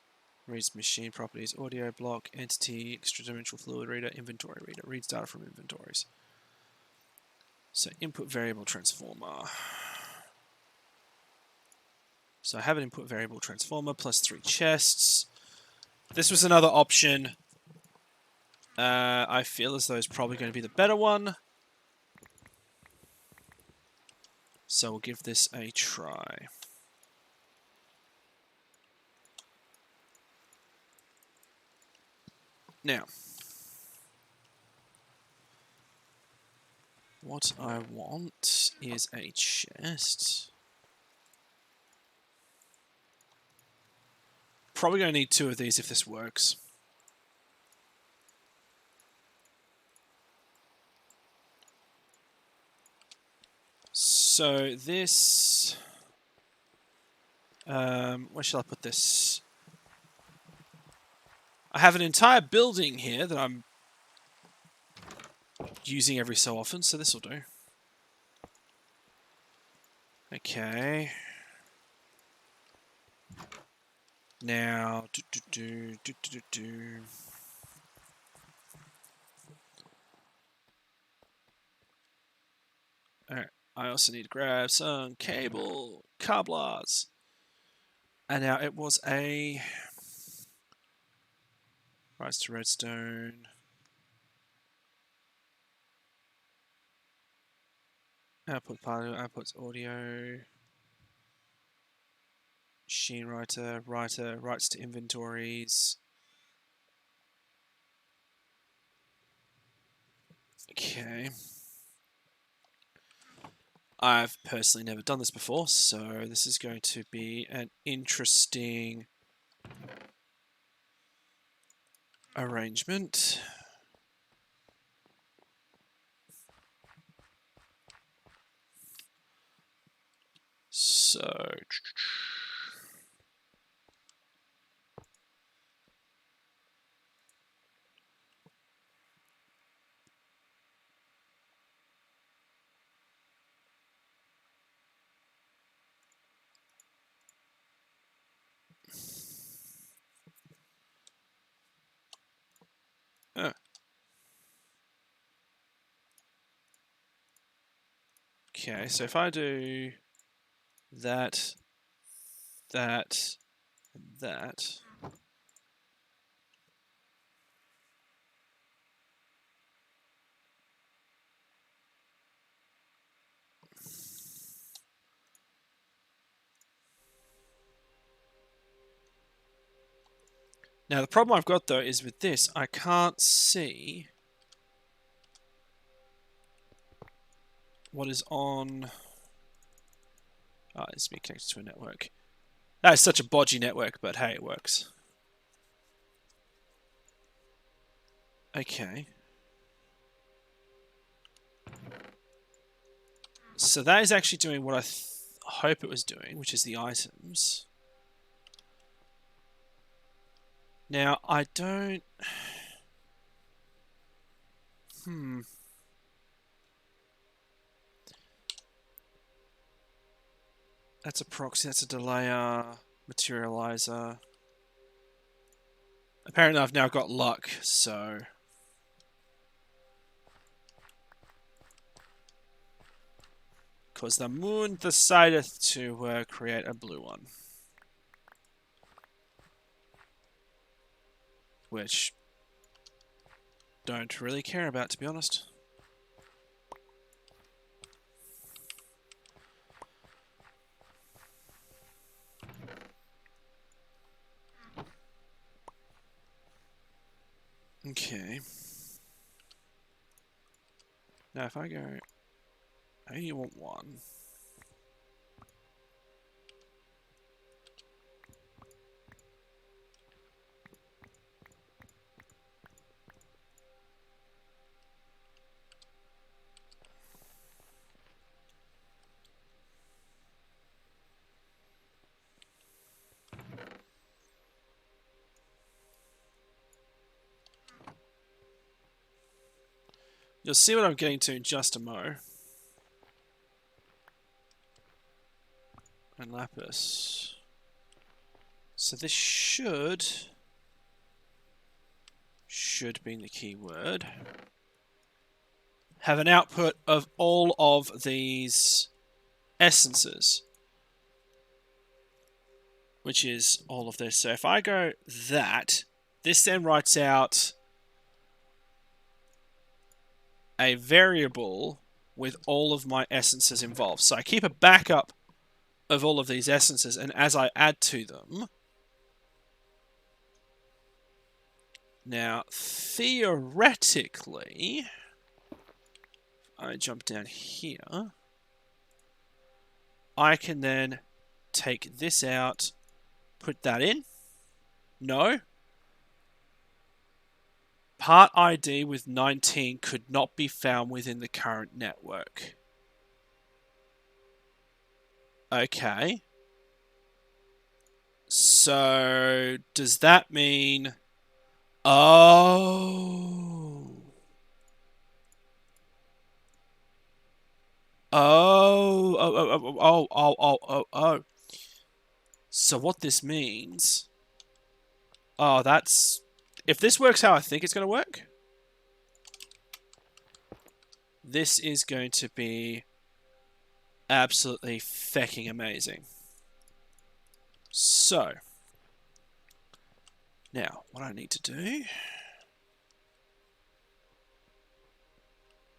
Reads machine properties, audio block, entity, extra-dimensional fluid reader, inventory reader. Reads data from inventories. So input variable transformer. So I have an input variable transformer plus 3 chests. This was another option. I feel as though it's probably going to be the better one. So we'll give this a try. Now, what I want is a chest. Probably going to need 2 of these if this works. So this... where shall I put this? I have an entire building here that I'm using every so often, so this will do. Okay. Now, Alright, I also need to grab some cable, cablars. And now it was a... Rights to redstone. Output part of output's audio. Machine writer, rights to inventories. Okay. I've personally never done this before, so this is going to be an interesting arrangement. So... Oh. Okay, so if I do that, that, and that... Now the problem I've got though is with this, I can't see what is on... Oh, it needs to be connected to a network. That is such a bodgy network, but hey, it works. Okay. So that is actually doing what I hope it was doing, which is the items. Now, I don't... That's a proxy, that's a delayer, materializer. Apparently I've now got luck, so... Because the moon decideth to create a blue one. Which... don't really care about, to be honest. Okay. Now if I go... I only want 1. You'll see what I'm getting to in just a mo. And lapis. So this should should be the keyword. Have an output of all of these essences, which is all of this. So if I go that, this then writes out a variable with all of my essences involved. So I keep a backup of all of these essences, and as I add to them, now theoretically, I jump down here, I can then take this out, put that in. No. Part ID with 19 could not be found within the current network. Okay. So, does that mean... Oh. Oh. So what this means... Oh, that's... If this works how I think it's going to work, this is going to be absolutely fecking amazing. So, now, what I need to do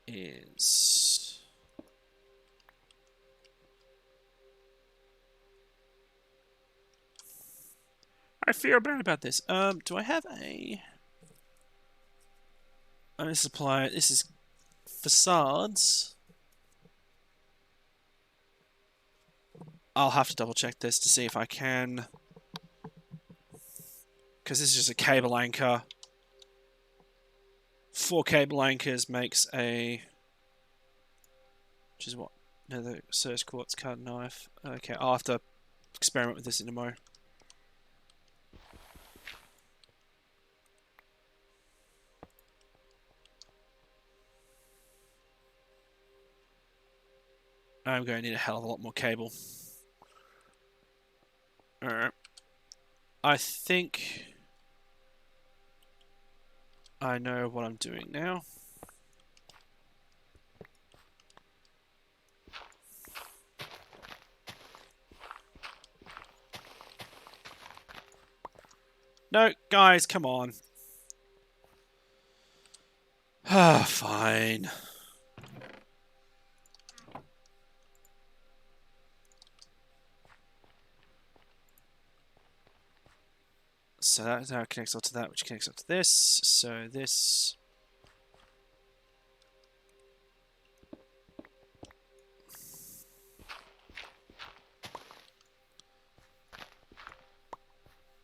is... I feel bad about this. Do I have a... supply? This is facades. I'll have to double check this to see if I can, because this is just a cable anchor. 4 cable anchors makes a... Which is what? No, the search quartz cut knife. Okay, I'll have to experiment with this in a mo. I'm going to need a hell of a lot more cable. Alright. I think I know what I'm doing now. No, guys, come on. Ah, fine. So that now connects up to that, which connects up to this. So this...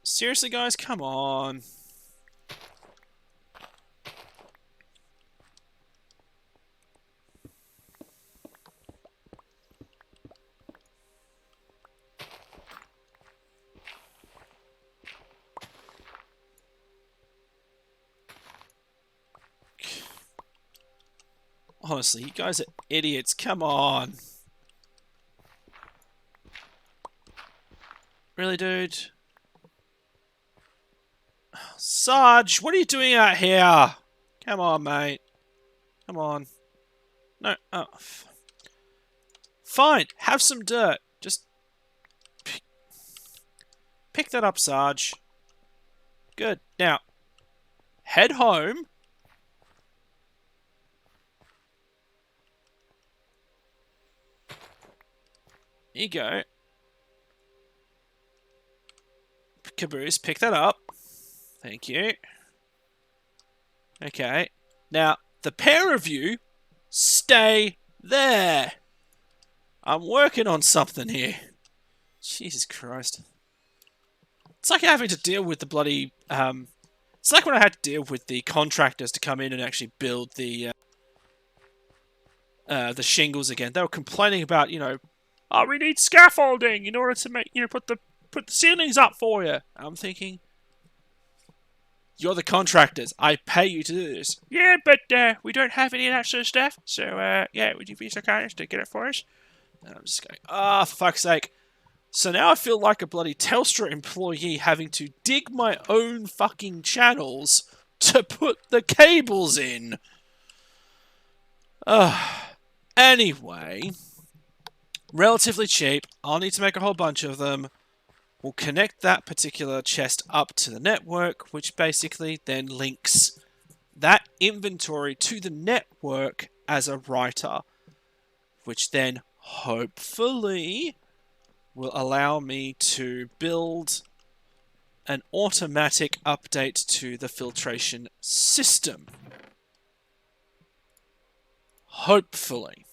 Seriously, guys? Come on. Honestly, you guys are idiots. Come on. Really, dude? Sarge, what are you doing out here? Come on, mate. Come on. No. Oh. Fine. Have some dirt. Just pick that up, Sarge. Good. Now, head home. Here you go. Caboose, pick that up. Thank you. Okay. Now, the pair of you, stay there. I'm working on something here. Jesus Christ. It's like having to deal with the bloody... it's like when I had to deal with the contractors to come in and actually build the shingles again. They were complaining about, you know, oh, we need scaffolding in order to make, you know, put the ceilings up for you. I'm thinking, you're the contractors. I pay you to do this. Yeah, but we don't have any of that sort of stuff. So, yeah, would you be so kind as to get it for us? And I'm just going, ah, for fuck's sake. So now I feel like a bloody Telstra employee having to dig my own fucking channels to put the cables in. Anyway, relatively cheap. I'll need to make a whole bunch of them. We'll connect that particular chest up to the network, which basically then links that inventory to the network as a writer, which then hopefully will allow me to build an automatic update to the filtration system. Hopefully.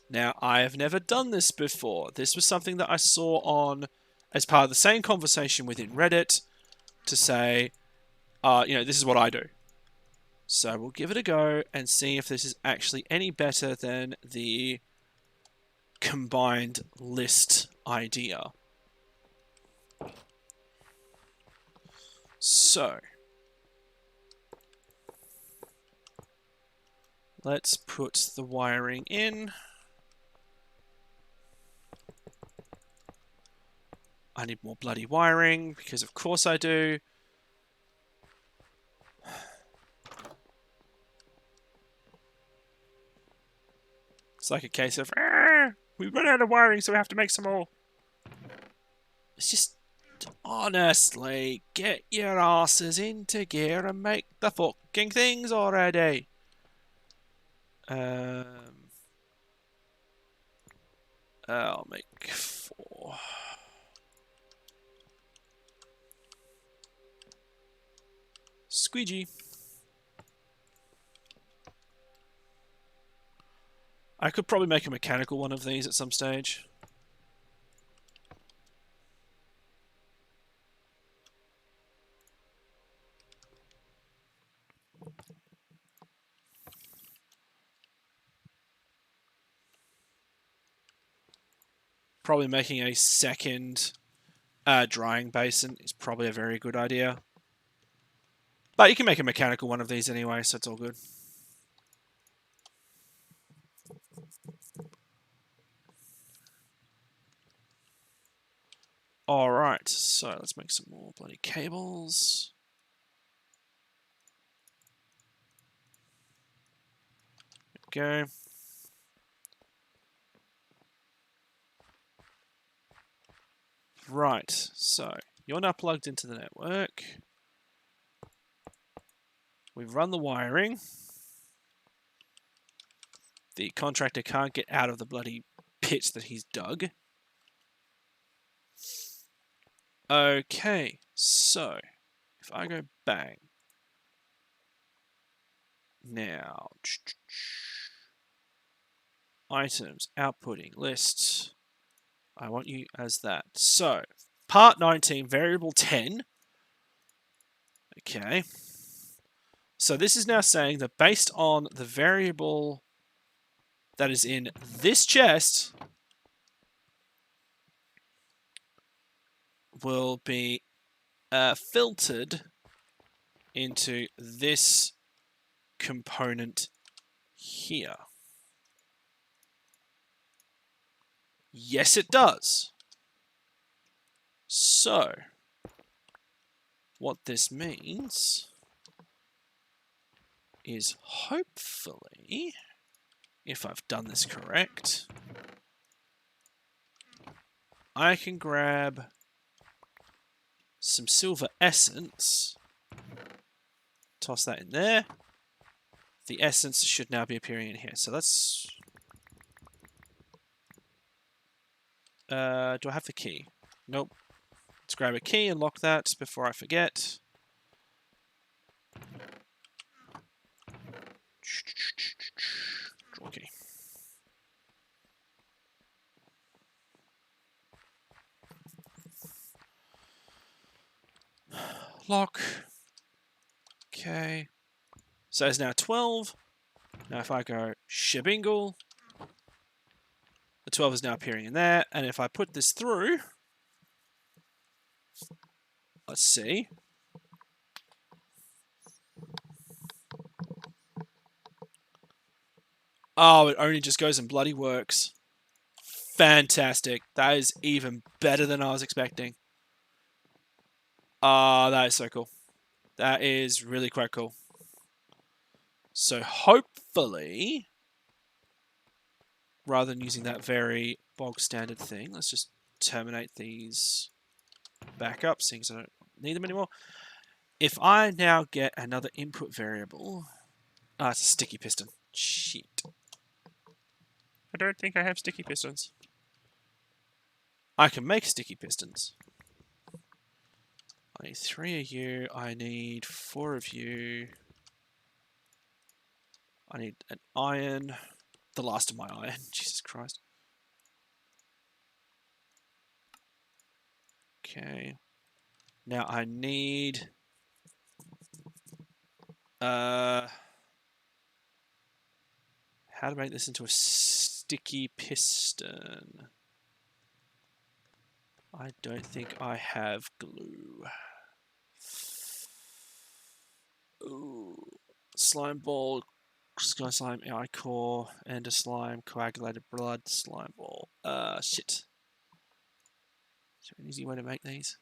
Now, I have never done this before. This was something that I saw on as part of the same conversation within Reddit to say, this is what I do. So we'll give it a go and see if this is actually any better than the combined list idea. So, let's put the wiring in. I need more bloody wiring, because of course I do. It's like a case of, we run out of wiring, so we have to make some more. It's just, honestly, get your asses into gear and make the fucking things already. I'll make 4. Squeegee. I could probably make a mechanical one of these at some stage. Probably making a second drying basin is probably a very good idea. But you can make a mechanical one of these anyway, so it's all good. Alright, so let's make some more bloody cables. There we go. Right, so you're now plugged into the network. We've run the wiring. The contractor can't get out of the bloody pit that he's dug. Okay, so if I go bang. Now, items, outputting, lists. I want you as that. So, part 19, variable 10. Okay. So this is now saying that based on the variable that is in this chest will be filtered into this component here. Yes, it does. So, what this means is hopefully, if I've done this correct, I can grab some silver essence, toss that in there. The essence should now be appearing in here. So let's... do I have the key? Nope. Let's grab a key and lock that before I forget. Draw key. Lock. Okay. So it's now 12. Now if I go shabingle, the 12 is now appearing in there. And if I put this through, let's see. Oh, it only just goes and bloody works. Fantastic. That is even better than I was expecting. Ah, that is so cool. That is really quite cool. So hopefully, rather than using that very bog standard thing, let's just terminate these back up, seeing as I don't need them anymore. If I now get another input variable, it's a sticky piston. Shit. I don't think I have sticky pistons. I can make sticky pistons. I need 3 of you. I need 4 of you. I need an iron. The last of my iron. Jesus Christ. Okay. Now I need... how to make this into a sticky piston. I don't think I have glue. Ooh. Slime ball, sky slime, eye core, ender slime, coagulated blood, slime ball. Shit. Is there an easy way to make these?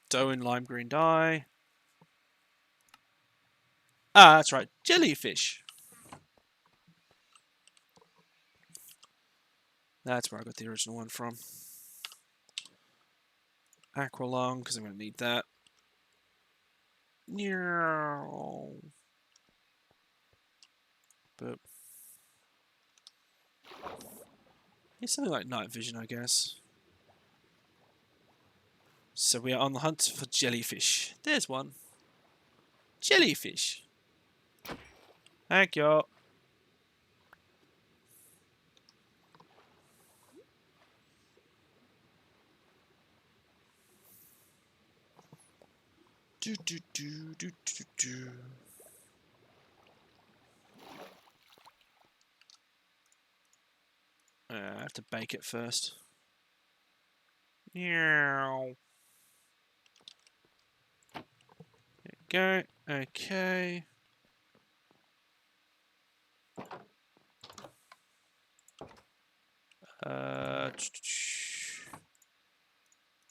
Dough and lime green dye. Ah, that's right. Jellyfish. That's where I got the original one from. Aqualung, because I'm going to need that. But it's something like night vision, I guess. So we are on the hunt for jellyfish. There's one. Jellyfish. Thank you. Do do do do do do. I have to bake it first. Meow. There we go. Okay.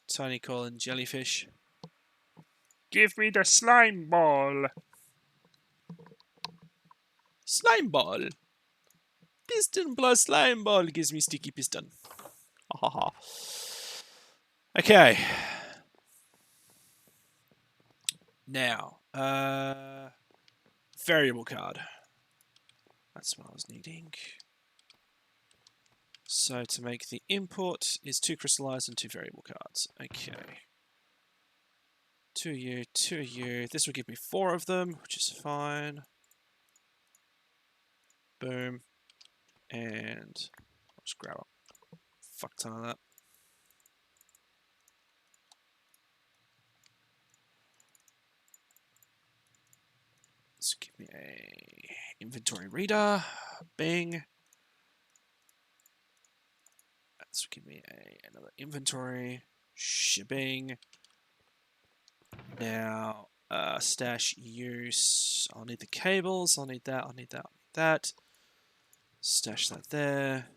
Tiny colon jellyfish. Give me the slime ball. Slime ball. Piston plus slime ball gives me sticky piston. Ha ha ha. Okay. Now, variable card. That's what I was needing. So to make the import is 2 crystallized and 2 variable cards. Okay. 2 of you, 2 of you. This will give me 4 of them, which is fine. Boom. And I'll just grab a fuck ton of that. So give me a inventory reader. Bing. Let's give me another inventory. Shipping. Now, stash use. I'll need the cables. I'll need that. I'll need that. I'll need that. Stash that there.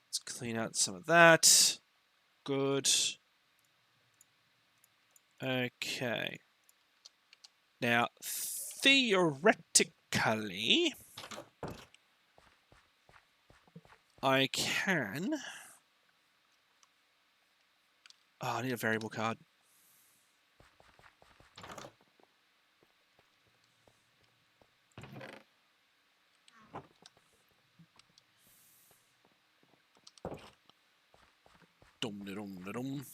Let's clean out some of that. Good. Okay. Now, theoretically, I can... Oh, I need a variable card. Dum-da-dum-da-dum.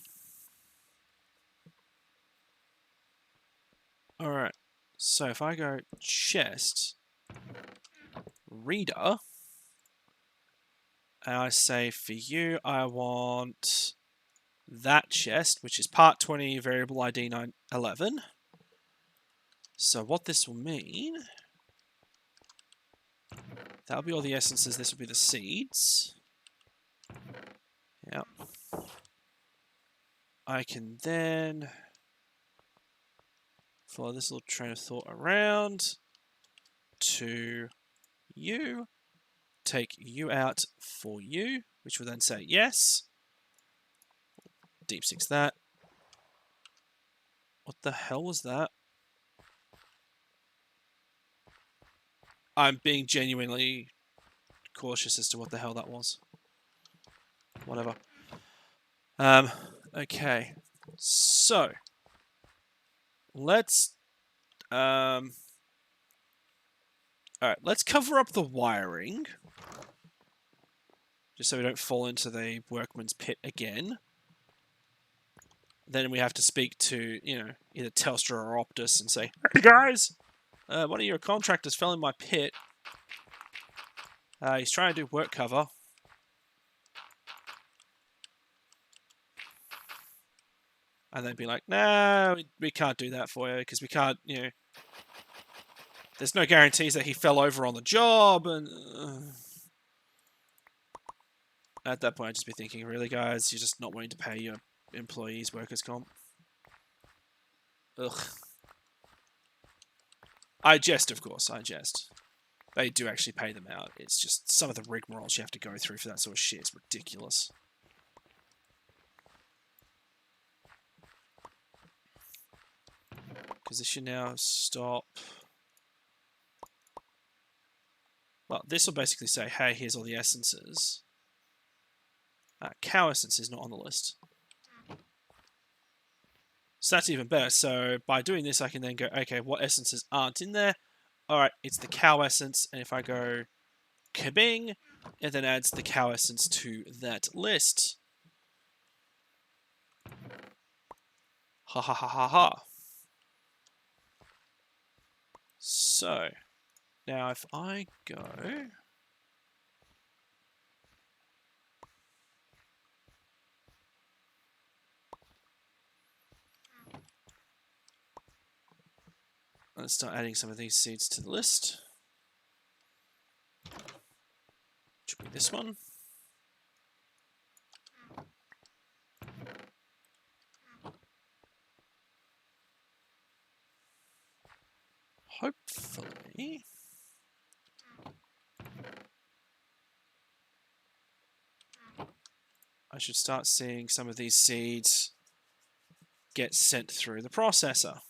Alright, so if I go chest, reader, and I say for you, I want that chest, which is part 20, variable ID 911. So what this will mean, that'll be all the essences, this will be the seeds. Yep. I can then follow this little train of thought around to you, take you out for you, which will then say yes. Deep six that. The hell was that? I'm being genuinely cautious as to what the hell that was. Whatever. Okay. So let's alright, let's cover up the wiring. Just so we don't fall into the workman's pit again. Then we have to speak to, either Telstra or Optus and say, "Hey guys, one of your contractors fell in my pit. He's trying to do work cover." And they'd be like, "No, we can't do that for you because we can't, there's no guarantees that he fell over on the job." And at that point, I'd just be thinking, really, guys, you're just not wanting to pay your employees workers' comp? Ugh. I jest, of course, I jest. They do actually pay them out. It's just some of the rigmaroles you have to go through for that sort of shit is ridiculous. Because this should now stop. Well, this will basically say, hey, here's all the essences. Cow essence is not on the list. So that's even better. So by doing this, I can then go, okay, what essences aren't in there? Alright, it's the cow essence. And if I go kabing, it then adds the cow essence to that list. Ha ha ha ha ha. So, now if I go... Let's start adding some of these seeds to the list. Should be this one. Hopefully... I should start seeing some of these seeds get sent through the processor.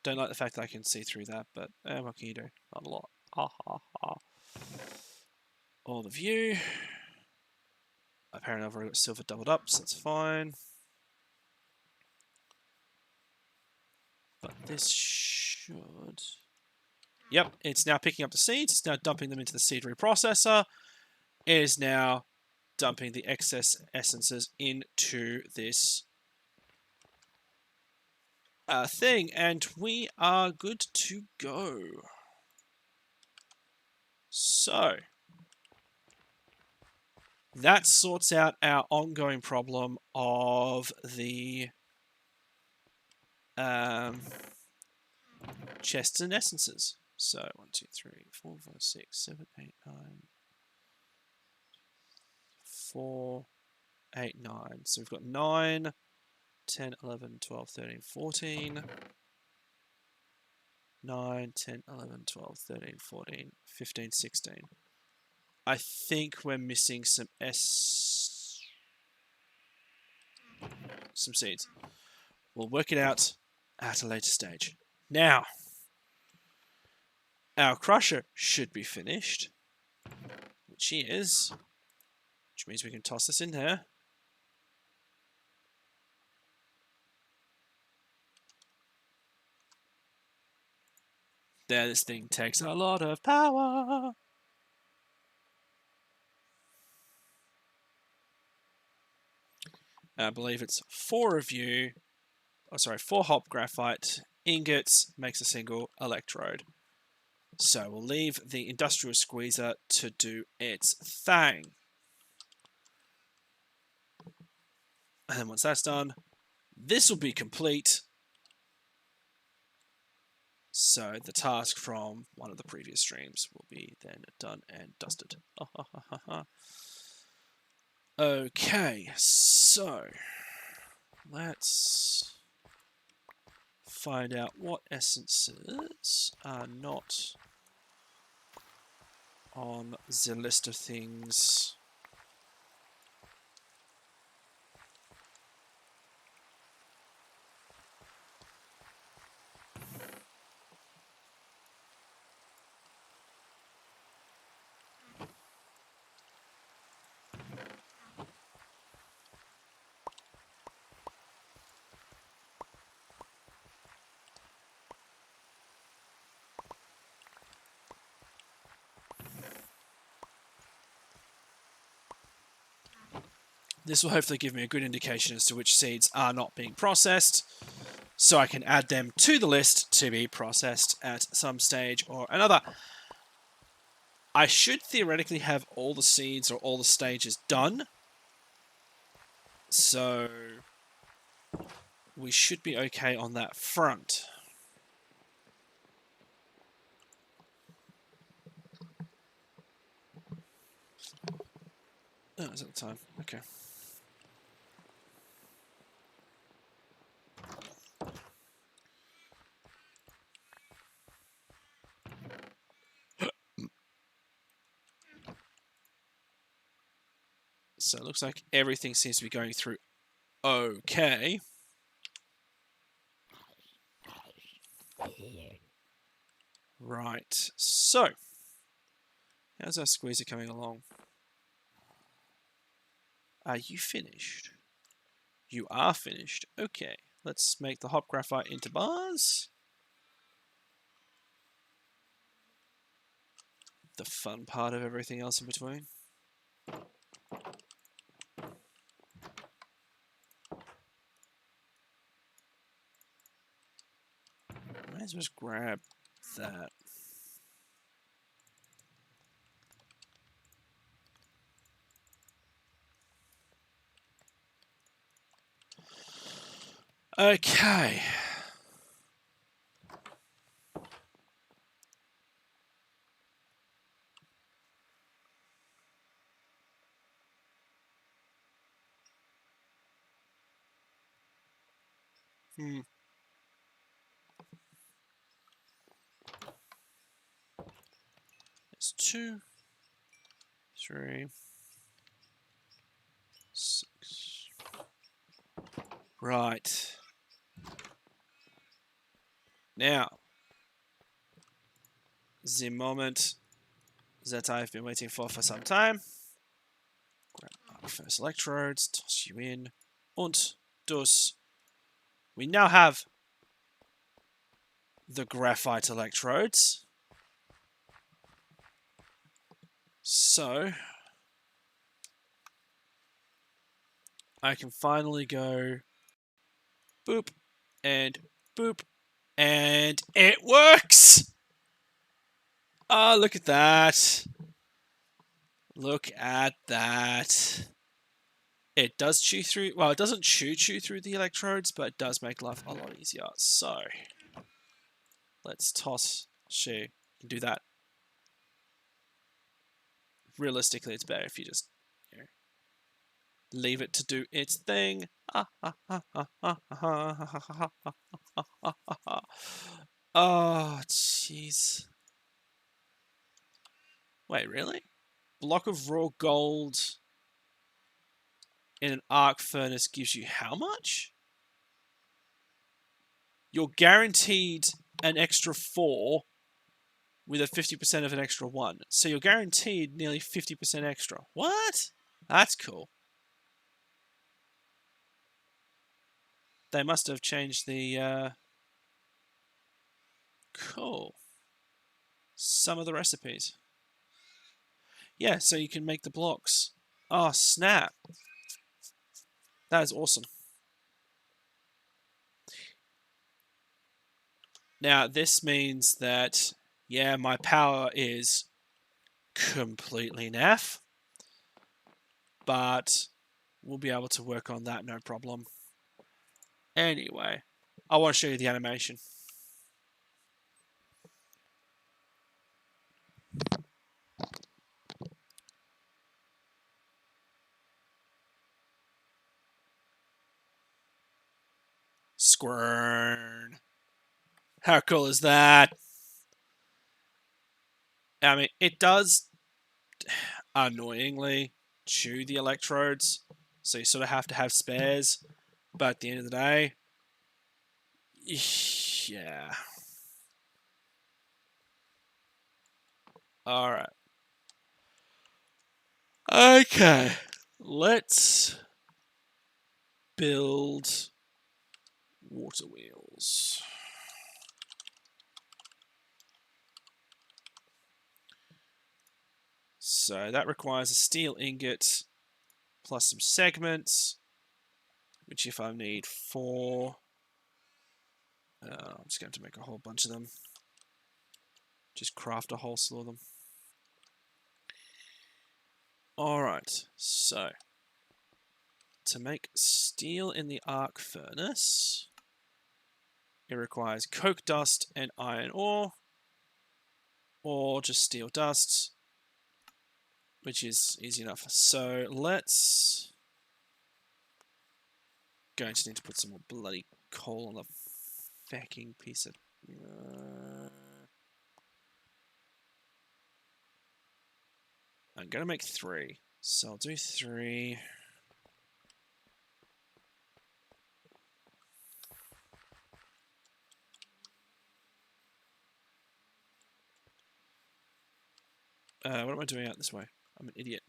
Don't like the fact that I can see through that, but what can you do? Not a lot. Ha ha ha. All the view. Apparently I've already got silver doubled up, so that's fine. But this should... Yep, it's now picking up the seeds. It's now dumping them into the seed reprocessor. It is now dumping the excess essences into this thing, and we are good to go. So that sorts out our ongoing problem of the chests and essences. So 1, 2, 3, 4, 5, 6, 7, 8, 9, 4, 8, 9. So we've got 9, 10, 11, 12, 13, 14. 9, 10, 11, 12, 13, 14, 15, 16. I think we're missing some seeds. We'll work it out at a later stage. Now, our crusher should be finished, which is, which means we can toss this in there. There, this thing takes a lot of power. I believe it's 4 of you. Oh, sorry, 4 hop graphite ingots makes a single electrode. So we'll leave the industrial squeezer to do its thing. And then once that's done, this will be complete. So the task from one of the previous streams will be then done and dusted. Okay, so let's find out what essences are not on the list of things This will hopefully give me a good indication as to which seeds are not being processed, so I can add them to the list to be processed at some stage or another. I should theoretically have all the seeds or all the stages done, so we should be okay on that front. Oh, is that the time? Okay. So it looks like everything seems to be going through okay. Right, so how's our squeezer coming along? Are you finished? You are finished. Okay, let's make the hop graphite into bars. The fun part of everything else in between. Might as well just grab that. Okay. It's 2, 3, 6. Right. Now, the moment that I've been waiting for some time. Grab our first electrodes, toss you in, und dus. We now have the graphite electrodes. So, I can finally go boop and boop, and it works! Oh, look at that. Look at that. It does chew through, well, it doesn't chew through the electrodes, but it does make life a lot easier. So, let's toss, you can do that. Realistically, it's better if you just, leave it to do its thing. Oh, jeez. Wait, really? Block of raw gold in an arc furnace gives you how much? You're guaranteed an extra 4 with a 50% of an extra 1. So you're guaranteed nearly 50% extra. What? That's cool. They must have changed the... Cool. Some of the recipes. Yeah, so you can make the blocks. Oh, snap. That is awesome. Now, this means that, yeah, my power is completely naff. But we'll be able to work on that, no problem. Anyway, I want to show you the animation. Squirn. How cool is that? I mean, it does annoyingly chew the electrodes, so you sort of have to have spares. But at the end of the day, yeah. Alright. Okay. Let's build water wheels. So that requires a steel ingot plus some segments, which if I need 4, I'm just going to make a whole bunch of them. Just craft a whole slew of them. Alright, so to make steel in the arc furnace, it requires coke dust and iron ore, or just steel dust, which is easy enough. So let's... Going to need to put some more bloody coal on the fucking piece of... I'm going to make 3. So I'll do 3. What am I doing out this way? I'm an idiot.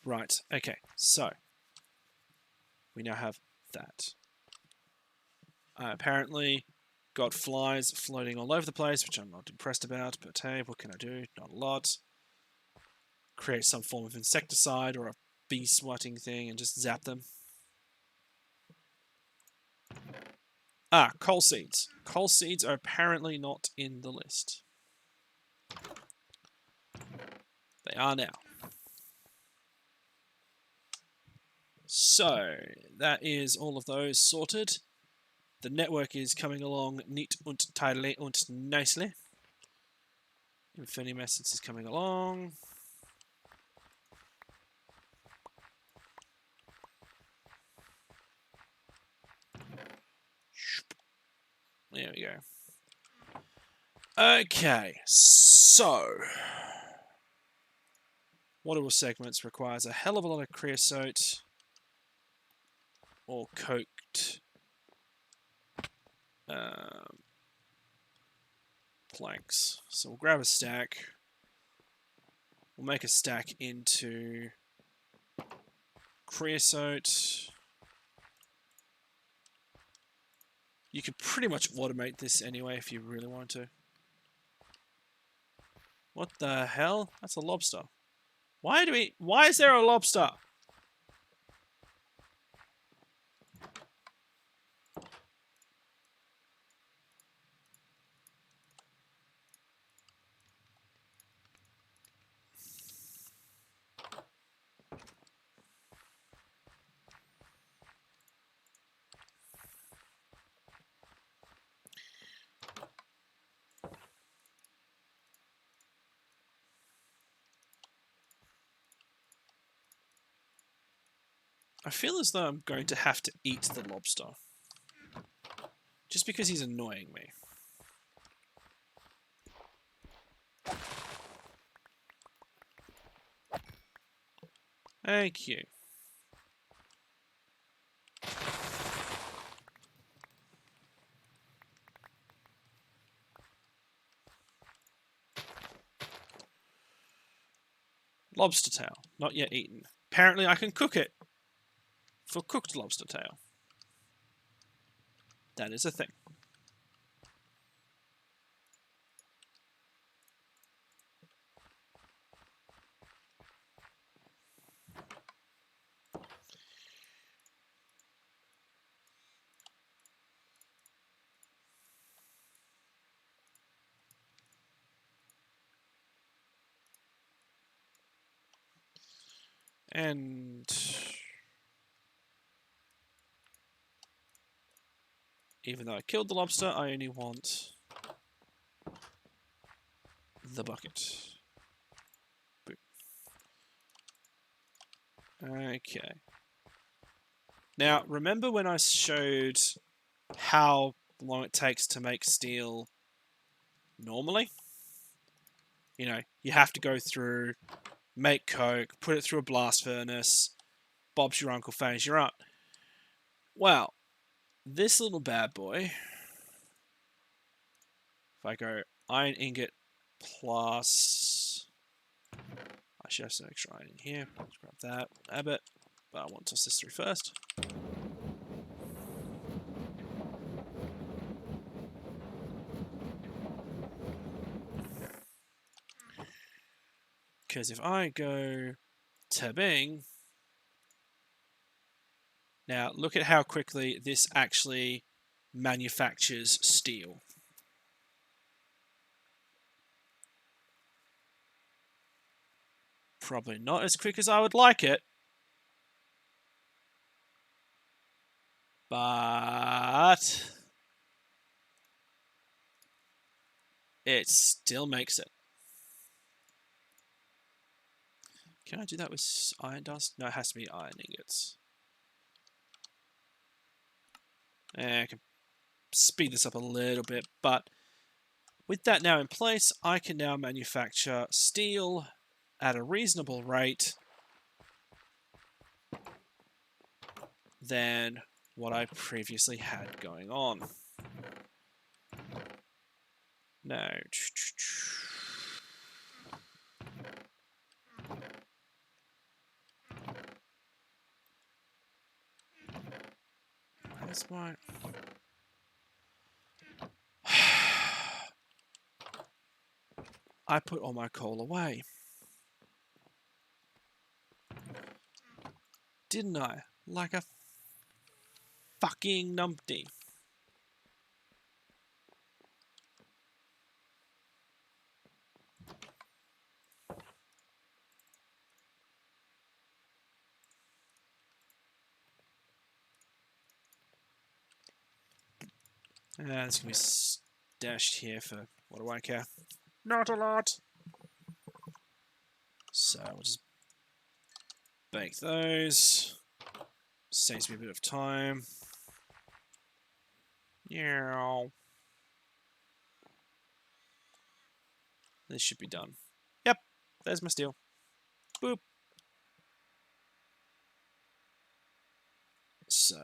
Right, okay, so we now have that. Apparently got flies floating all over the place, which I'm not impressed about, but hey, what can I do? Not a lot. Create some form of insecticide or a bee swatting thing and just zap them. Ah, coal seeds. Coal seeds are apparently not in the list. They are now. So, that is all of those sorted. The network is coming along neat und tidily und nicely. Infinity Message is coming along. There we go. Okay, so waterable segments requires a hell of a lot of creosote or coked planks. So we'll grab a stack. We'll make a stack into creosote. You could pretty much automate this anyway if you really want to. What the hell? That's a lobster. Why is there a lobster? I feel as though I'm going to have to eat the lobster. Just because he's annoying me. Thank you. Lobster tail. Not yet eaten. Apparently I can cook it. For cooked lobster tail. That is a thing. And even though I killed the lobster, I only want the bucket. Boom. Okay. Now, remember when I showed how long it takes to make steel normally? You know, you have to go through, make coke, put it through a blast furnace, Bob's your uncle, Fanny's your aunt. Well, this little bad boy, if I go iron ingot plus, I should have some extra iron in here. Let's grab that, grab it, but I want to toss this through first. Because if I go to Bing, now look at how quickly this actually manufactures steel. Probably not as quick as I would like it, but it still makes it. Can I do that with iron dust? No, it has to be iron ingots. I can speed this up a little bit, but with that now in place, I can now manufacture steel at a reasonable rate than what I previously had going on. No. Where's my... I put all my coal away. Didn't I? Like a fucking numpty. It's going to be stashed here for, what do I care? Not a lot. So we'll just bake those. Saves me a bit of time. Yeah. This should be done. Yep, there's my steel. Boop. So,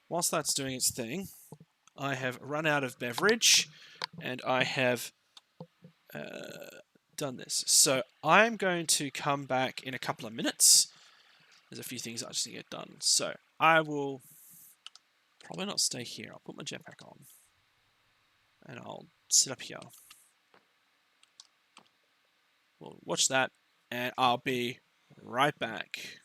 whilst that's doing its thing, I have run out of beverage, and I have done this. So I'm going to come back in a couple of minutes. There's a few things I just need to get done. So I will probably not stay here. I'll put my jetpack on, and I'll sit up here. We'll watch that, and I'll be right back.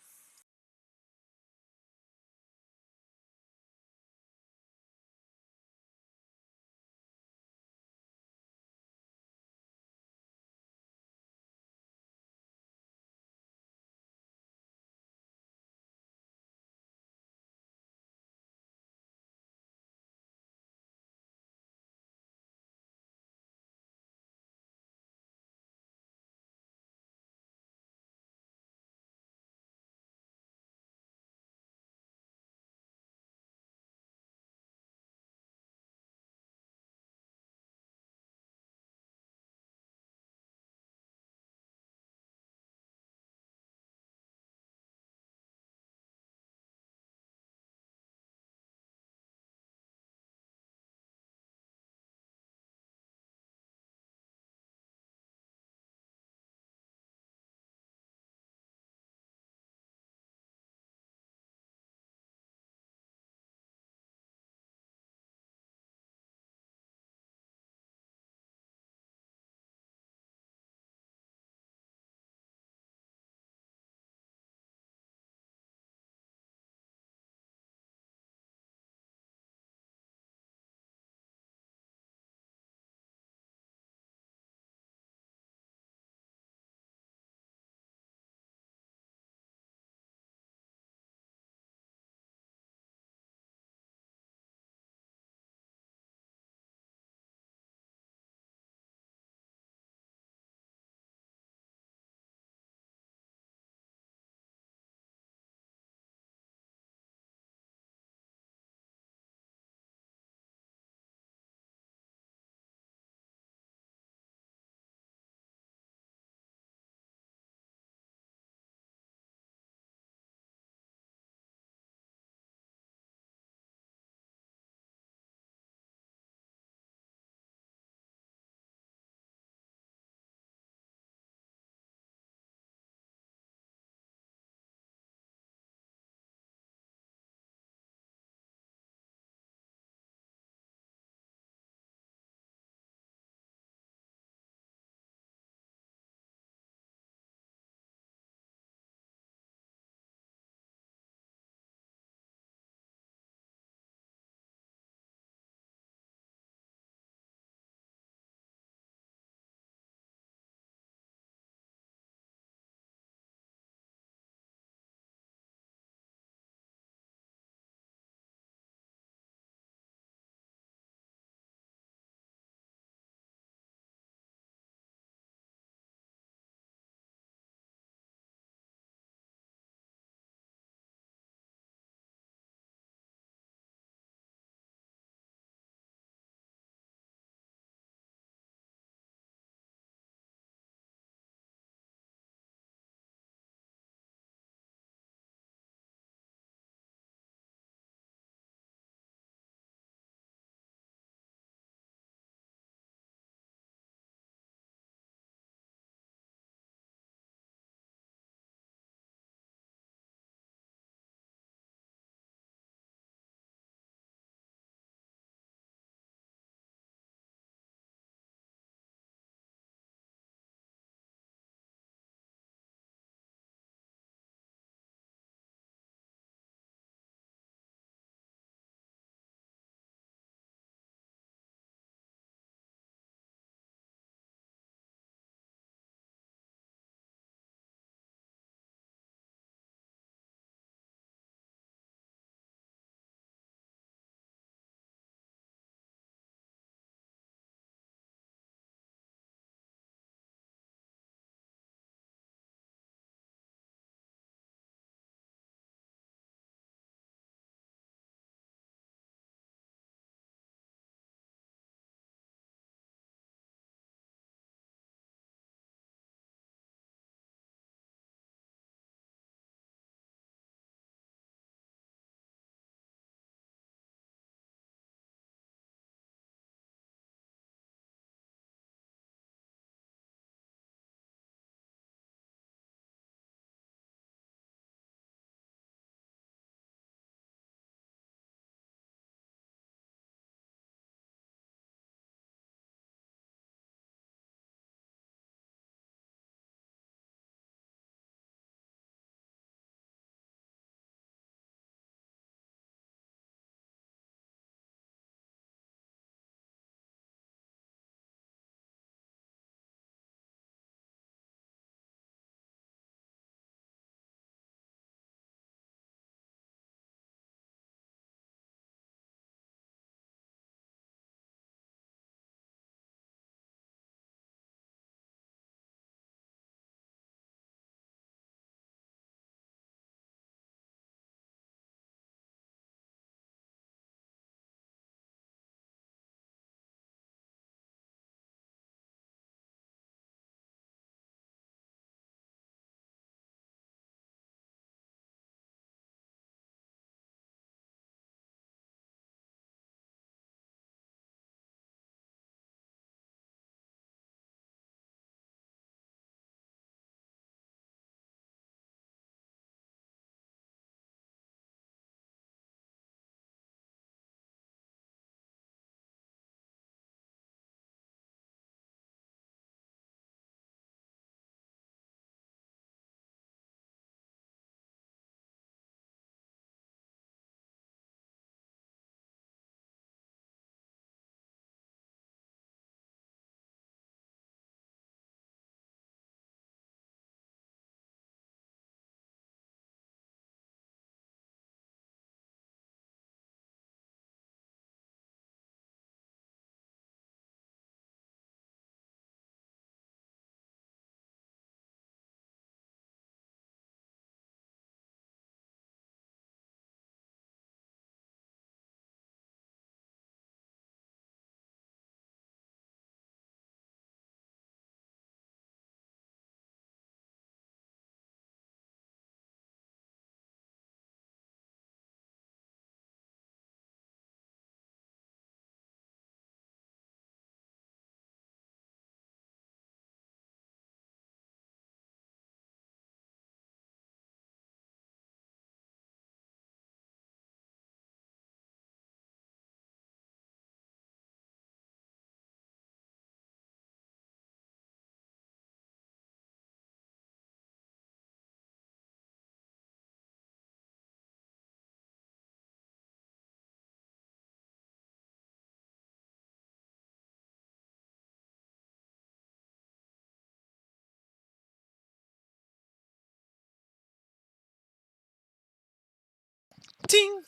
Ting!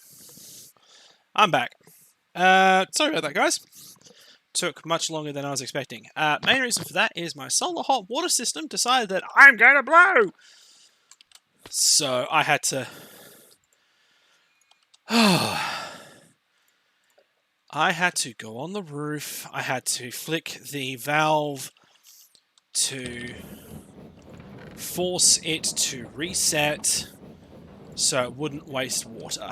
I'm back. Sorry about that, guys. Took much longer than I was expecting. Main reason for that is my solar hot water system decided that I'm going to blow! So I had to... I had to go on the roof. I had to flick the valve to force it to reset so it wouldn't waste water.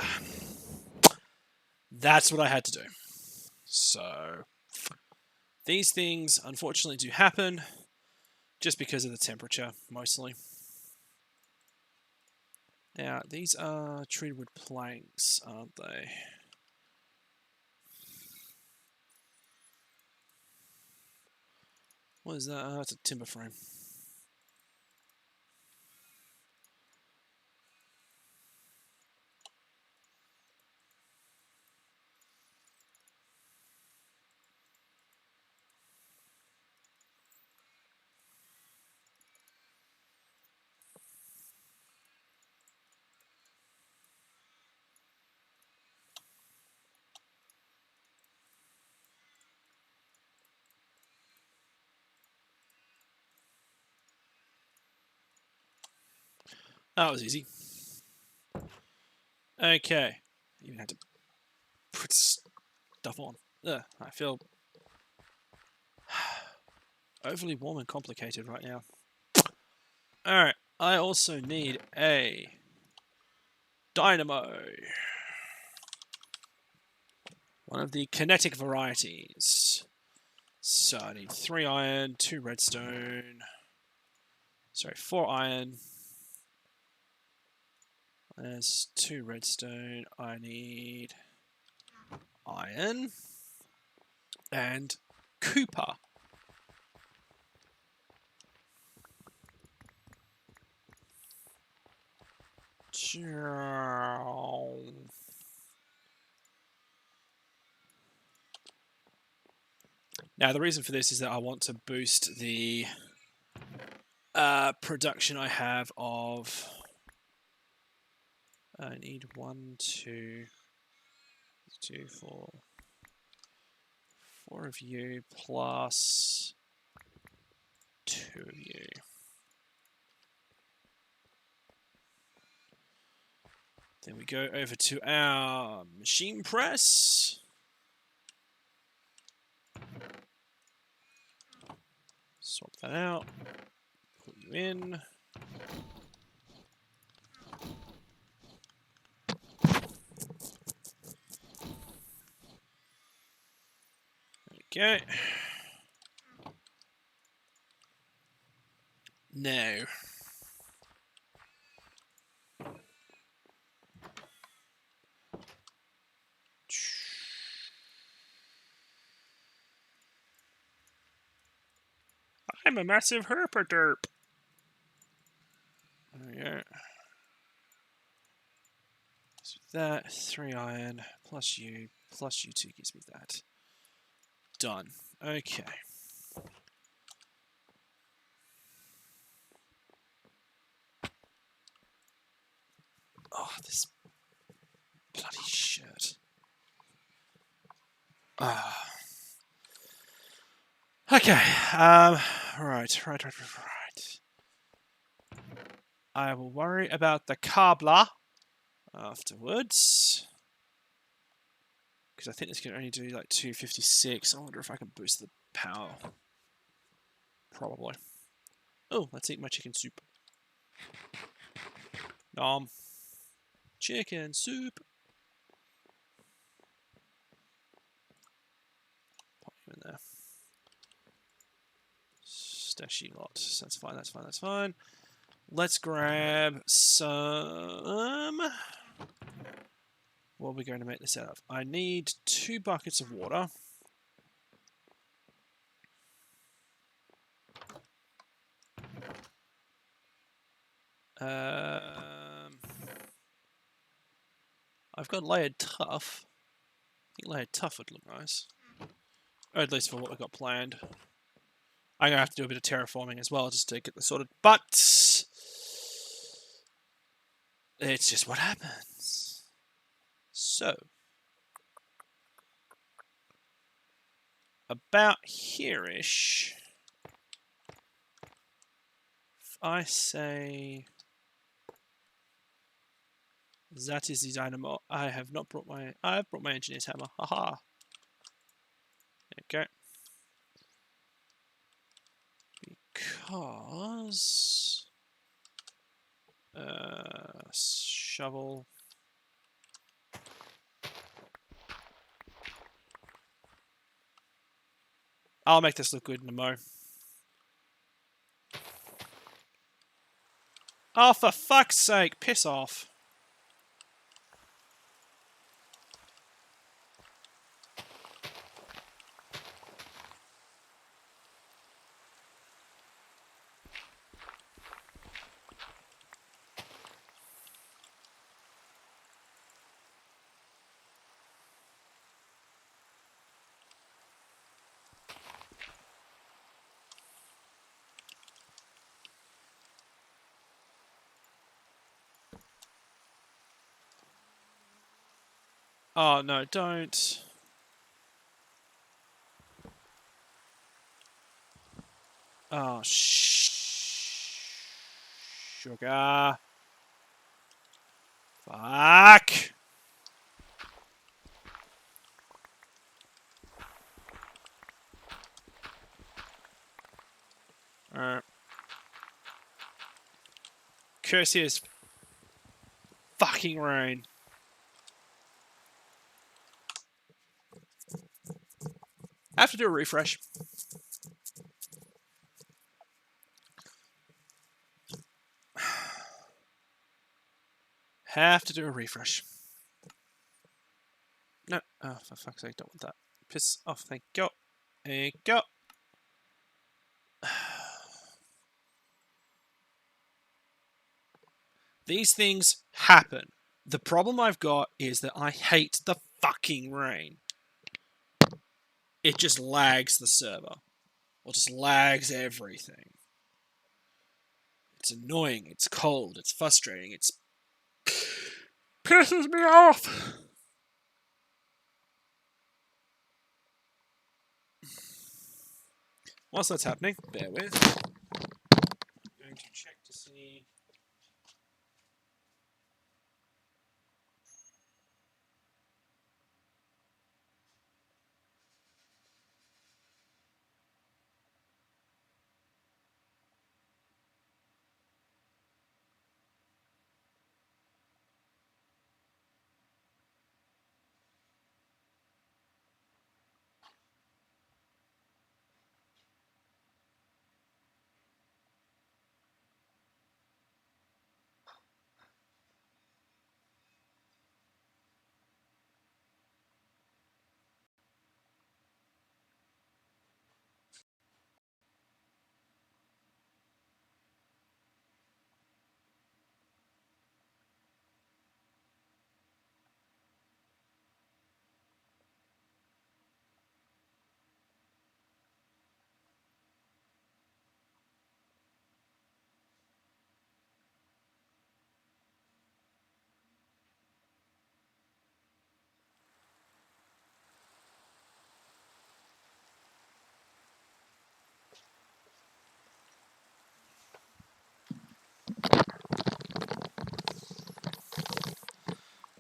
That's what I had to do. So these things unfortunately do happen just because of the temperature, mostly. Now, these are treated wood planks, aren't they? What is that? Oh, it's a timber frame. That was easy. Okay. Even had to put stuff on. Ugh, I feel overly warm and complicated right now. Alright, I also need a dynamo. One of the kinetic varieties. So I need 3 iron, 2 redstone. Sorry, 4 iron. There's 2 redstone. I need iron and copper. Now, the reason for this is that I want to boost the production I have of... I need 1, 2, 2, 4. 4 of you plus 2 of you. Then we go over to our machine press. Swap that out. Put you in. Okay. No. I'm a massive herpaderp. There we go. So that, 3 iron, plus you 2 gives me that. Done. Okay. Oh, this bloody shirt. Ah. Okay. Right. I will worry about the cobbler afterwards. Because I think this can only do like 256. I wonder if I can boost the power. Probably. Oh, let's eat my chicken soup. Nom. Chicken soup. Pop you in there. Stashy lot. That's fine. Let's grab some... What are we going to make this out of? I need 2 buckets of water. I've got layered tuff. I think layered tuff would look nice. Or at least for what we've got planned. I'm going to have to do a bit of terraforming as well just to get this sorted. But it's just what happens. So, about here-ish, if I say that is the dynamo, I have brought my engineer's hammer. Haha. Okay. Because shovel. I'll make this look good in a mo. Oh, for fuck's sake, piss off. Oh, no, don't. Oh, sugar. Fuck. Alright. Curse is fucking rain. I have to do a refresh. Have to do a refresh. No. Oh, for fuck's sake, don't want that. Piss off, thank you. Thank you. These things happen. The problem I've got is that I hate the fucking rain. It just lags the server. Or just lags everything. It's annoying, it's cold, it's frustrating, it's pisses me off. Whilst that's happening, bear with. I'm going to check to see.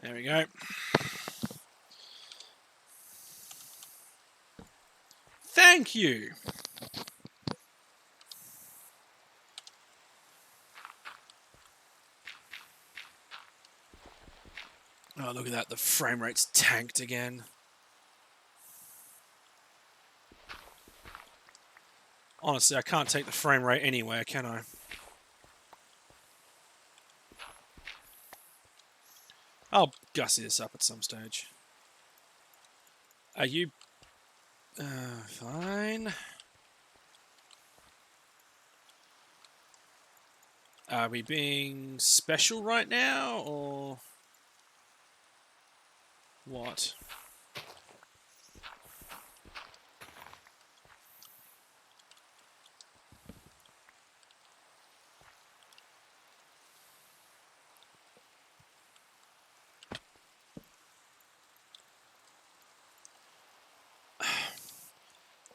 There we go. Thank you. Oh, look at that. The frame rate's tanked again. Honestly, I can't take the frame rate anywhere, can I? I'll gussy this up at some stage. Are you... fine. Are we being special right now, or... what?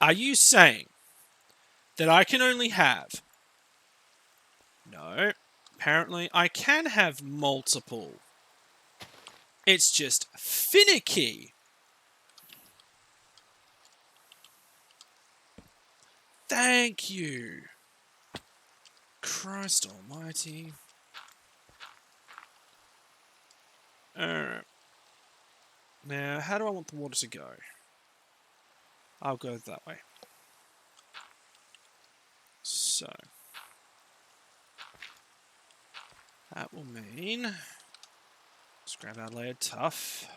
Are you saying that I can only have... No. Apparently, I can have multiple. It's just finicky. Thank you. Christ almighty. Alright. Now, how do I want the water to go? I'll go that way. So. That will mean... Let's grab our layered tuff.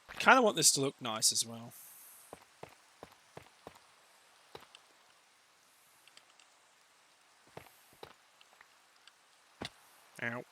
I kind of want this to look nice as well. Ow.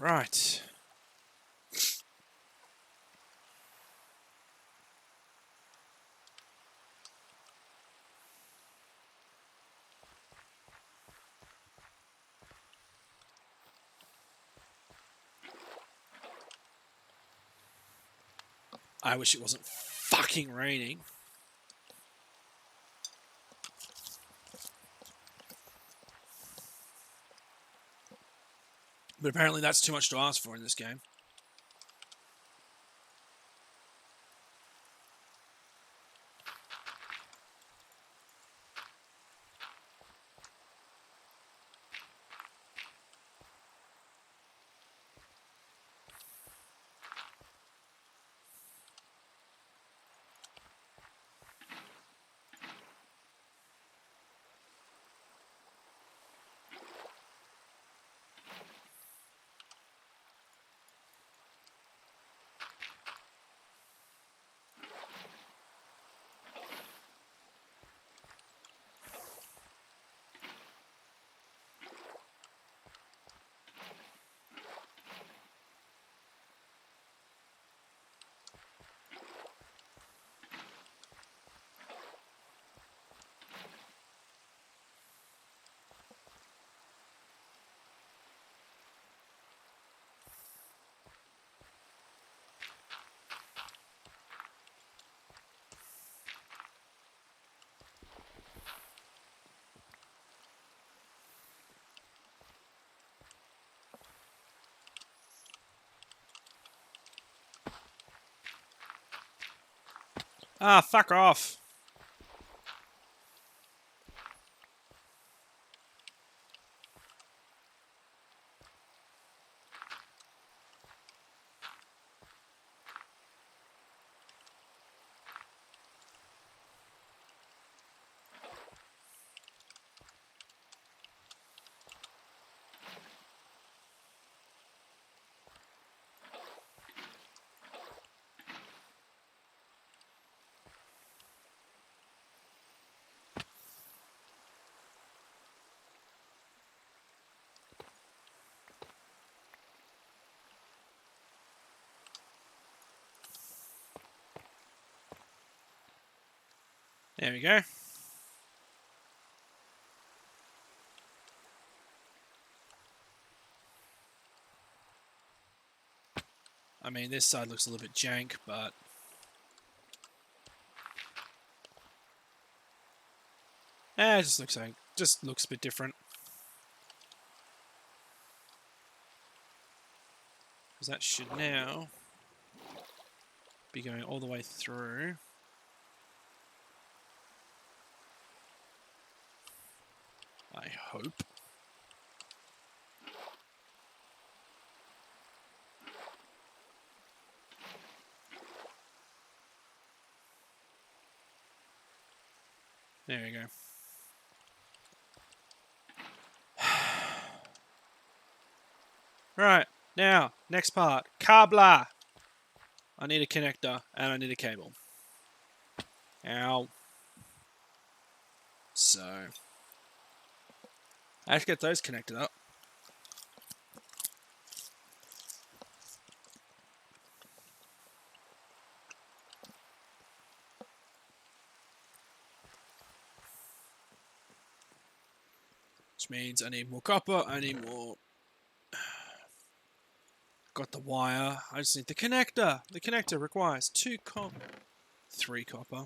Right. I wish it wasn't fucking raining. But apparently that's too much to ask for in this game. Ah, fuck off. There we go. I mean, this side looks a little bit jank, but... it just looks a bit different. Because that should now be going all the way through. I hope. There we go. Right, now, next part. Kabla. I need a connector, and I need a cable. Ow. So, I have to get those connected up. Which means I need more copper, I need more... Got the wire, I just need the connector. The connector requires 2 copper, 3 copper.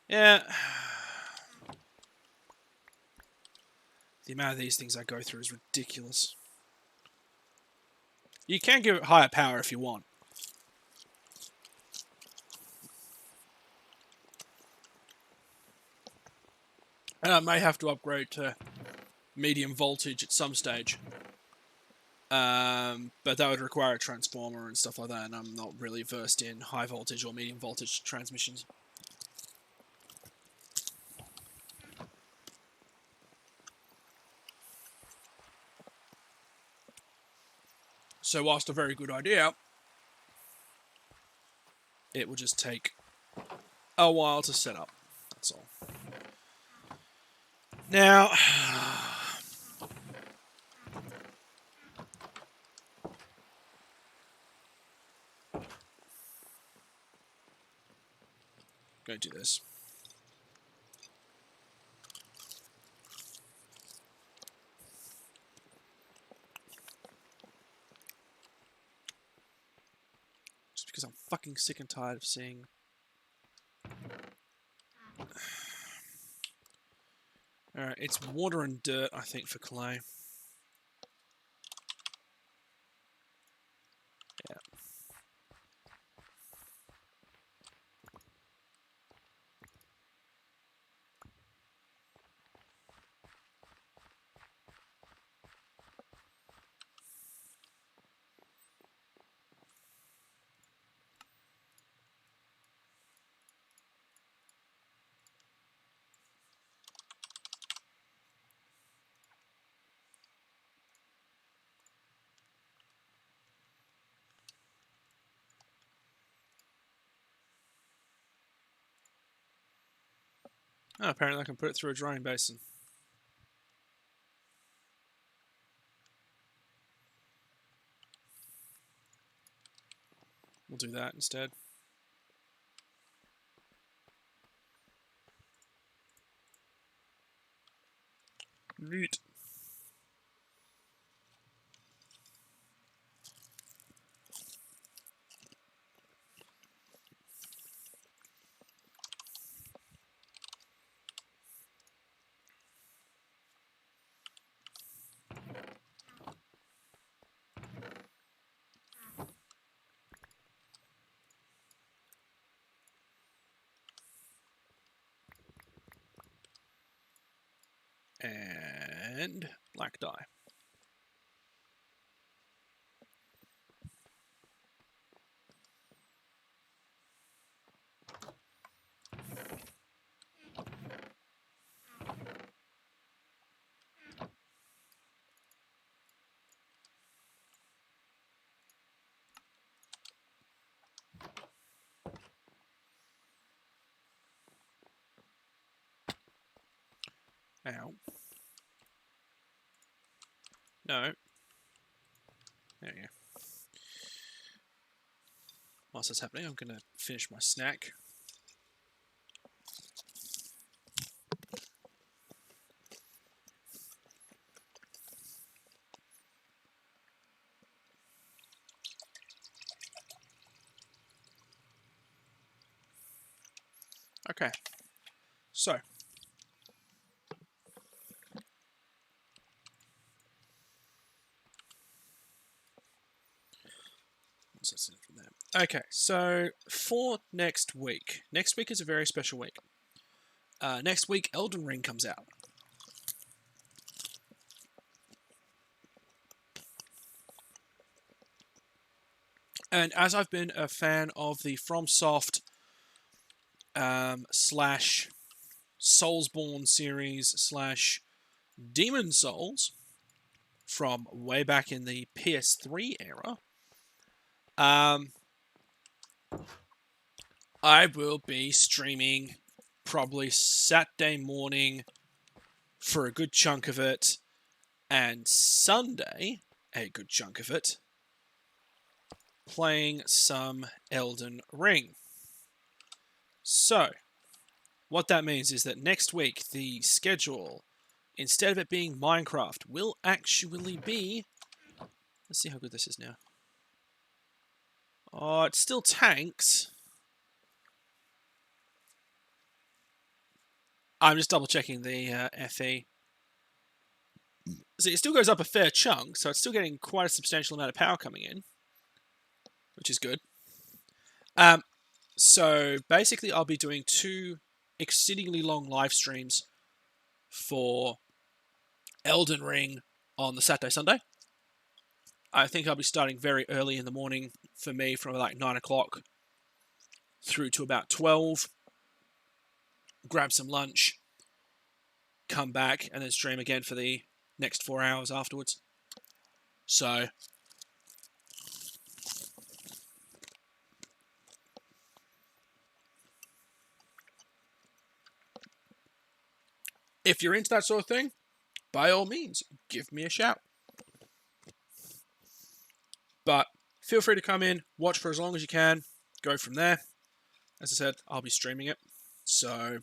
Yeah. The amount of these things I go through is ridiculous. You can give it higher power if you want. And I may have to upgrade to medium voltage at some stage. But that would require a transformer and stuff like that, and I'm not really versed in high voltage or medium voltage transmissions. So whilst a very good idea, it will just take a while to set up. That's all. Now, go do this. Just because I'm fucking sick and tired of seeing. Alright, it's water and dirt, I think, for clay. Yeah. Oh, apparently I can put it through a drying basin. We'll do that instead. Neat. And black dye. Ow. No. There you go. Whilst that's happening, I'm going to finish my snack. Okay. So. Okay, so for next week. Next week is a very special week. Next week, Elden Ring comes out. And as I've been a fan of the FromSoft slash Soulsborne series / Demon Souls from way back in the PS3 era, I will be streaming probably Saturday morning for a good chunk of it, and Sunday, a good chunk of it, playing some Elden Ring. So, what that means is that next week, the schedule, instead of it being Minecraft, will actually be... Let's see how good this is now. Oh, it's still tanks. I'm just double checking the FE. So it still goes up a fair chunk, so it's still getting quite a substantial amount of power coming in, which is good. So basically, I'll be doing 2 exceedingly long live streams for Elden Ring on the Saturday, Sunday. I think I'll be starting very early in the morning for me, from like 9 o'clock through to about 12. Grab some lunch, come back, and then stream again for the next 4 hours afterwards. So, if you're into that sort of thing, by all means, give me a shout. But feel free to come in, watch for as long as you can, go from there. As I said, I'll be streaming it. So,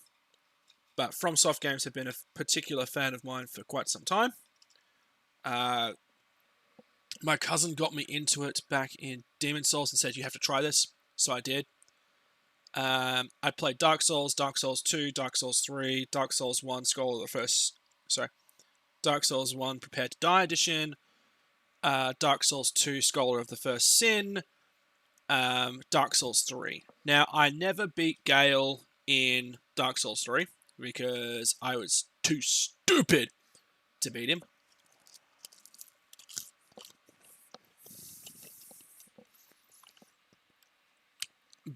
but FromSoft Games have been a particular fan of mine for quite some time. My cousin got me into it back in Demon Souls and said, you have to try this. So I did. I played Dark Souls, Dark Souls 2, Dark Scholar of the First... Sorry. Dark Souls 1, Prepare to Die Edition. Dark Souls 2, Scholar of the First Sin. Dark Souls 3. Now, I never beat Gale in Dark Souls 3 because I was too stupid to beat him.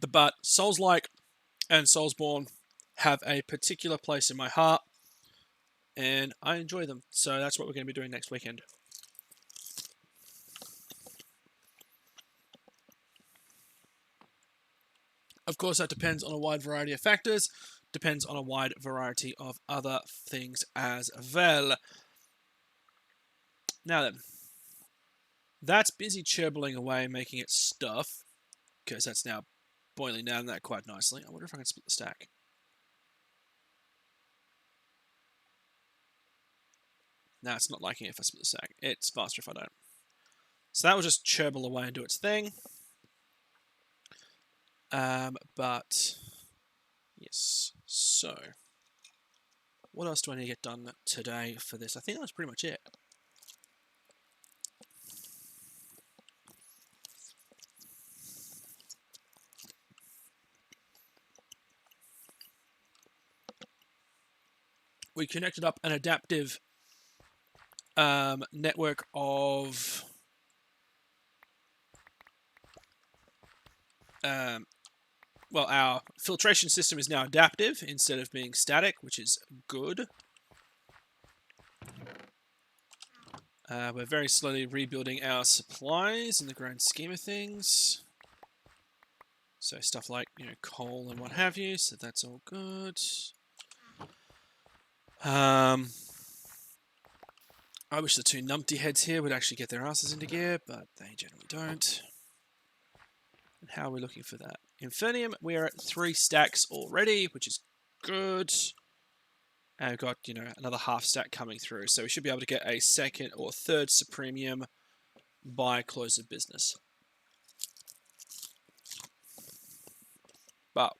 But Souls-like and Soulsborne have a particular place in my heart, and I enjoy them. So that's what we're going to be doing next weekend. Of course, that depends on a wide variety of factors. Depends on a wide variety of other things as well. Now then, that's busy chirping away, making it stuff, because that's now boiling down that quite nicely. I wonder if I can split the stack. No, it's not liking it if I split the stack. It's faster if I don't. So that will just chirble away and do its thing. But, yes. So, what else do I need to get done today for this? I think that was pretty much it. We connected up an adaptive network of well, our filtration system is now adaptive instead of being static, which is good. We're very slowly rebuilding our supplies in the grand scheme of things. So stuff like, coal and what have you, so that's all good. I wish the 2 numpty heads here would actually get their asses into gear, but they generally don't. And how are we looking for that? Infernium, we're at 3 stacks already, which is good. And we've got, another half stack coming through. So we should be able to get a 2nd or 3rd Supremium by close of business. But,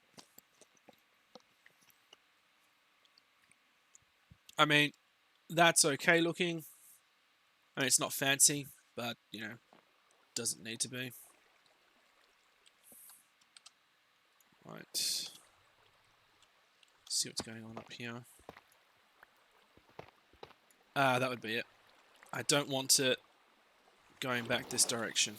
I mean, that's okay looking. I mean, it's not fancy, but, doesn't need to be. Right. Let's see what's going on up here. That would be it. I don't want it going back this direction.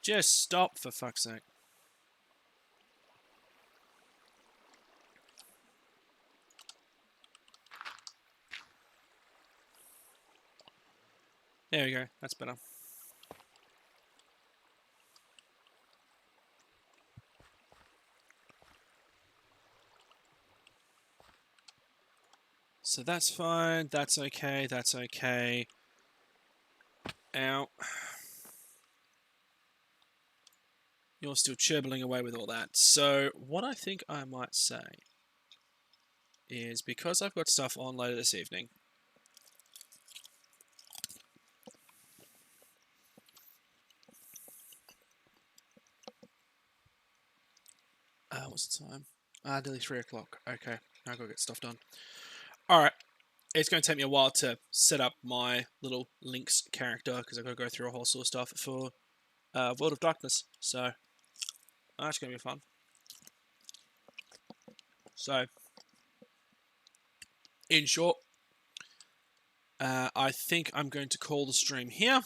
Just stop, for fuck's sake. There we go. That's better. So that's fine. That's okay. That's okay. Ow. You're still chirping away with all that. So what I think I might say is, because I've got stuff on later this evening, what's the time? Nearly 3 o'clock. Okay, I've got to get stuff done. Alright, it's going to take me a while to set up my little Lynx character, because I've got to go through a whole sort of stuff for World of Darkness. So, that's going to be fun. So, in short, I think I'm going to call the stream here.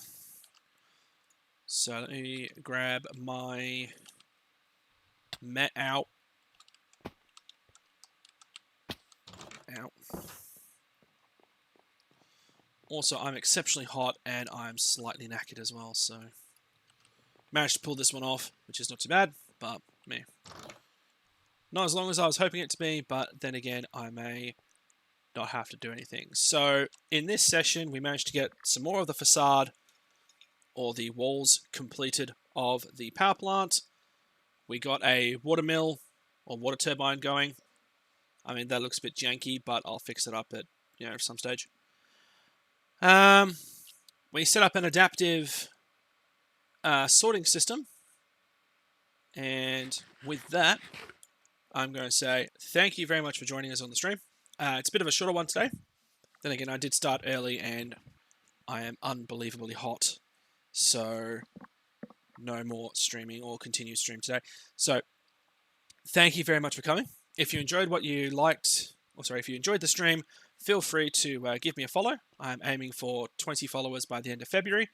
So let me grab my out. Also, I'm exceptionally hot and I'm slightly knackered as well, so managed to pull this one off, which is not too bad, but meh. Not as long as I was hoping it to be, but then again, I may not have to do anything. So in this session, we managed to get some more of the facade, or the walls, completed of the power plant. We got a water mill or water turbine going. I mean, that looks a bit janky, but I'll fix it up at some stage. We set up an adaptive sorting system, and with that, I'm going to say thank you very much for joining us on the stream. It's a bit of a shorter one today. Then again, I did start early, and I am unbelievably hot, so no more streaming or continued stream today. So thank you very much for coming. If you enjoyed what you liked, if you enjoyed the stream, feel free to give me a follow. I'm aiming for 20 followers by the end of February.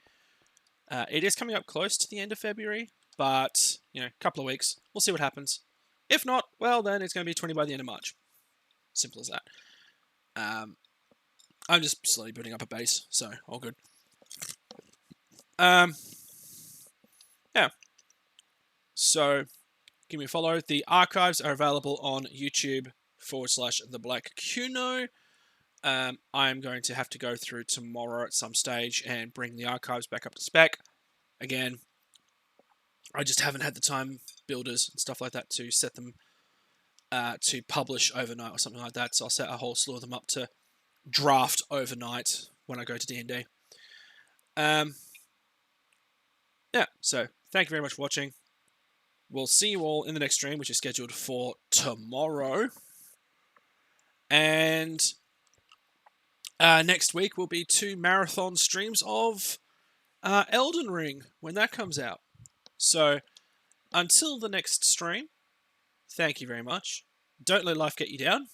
It is coming up close to the end of February, but a couple of weeks. We'll see what happens. If not, well, then it's going to be 20 by the end of March. Simple as that. I'm just slowly building up a base, so all good. Yeah. So give me a follow. The archives are available on YouTube/TheBlackCuno. I'm going to have to go through tomorrow at some stage and bring the archives back up to spec. Again, I just haven't had the time, builders and stuff like that, to set them to publish overnight or something like that. So I'll set a whole slew of them up to draft overnight when I go to D&D. Yeah, so thank you very much for watching. We'll see you all in the next stream, which is scheduled for tomorrow. And next week will be 2 marathon streams of Elden Ring when that comes out. So until the next stream, thank you very much. Don't let life get you down.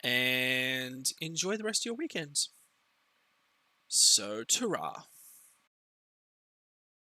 And enjoy the rest of your weekends. So, ta-ra.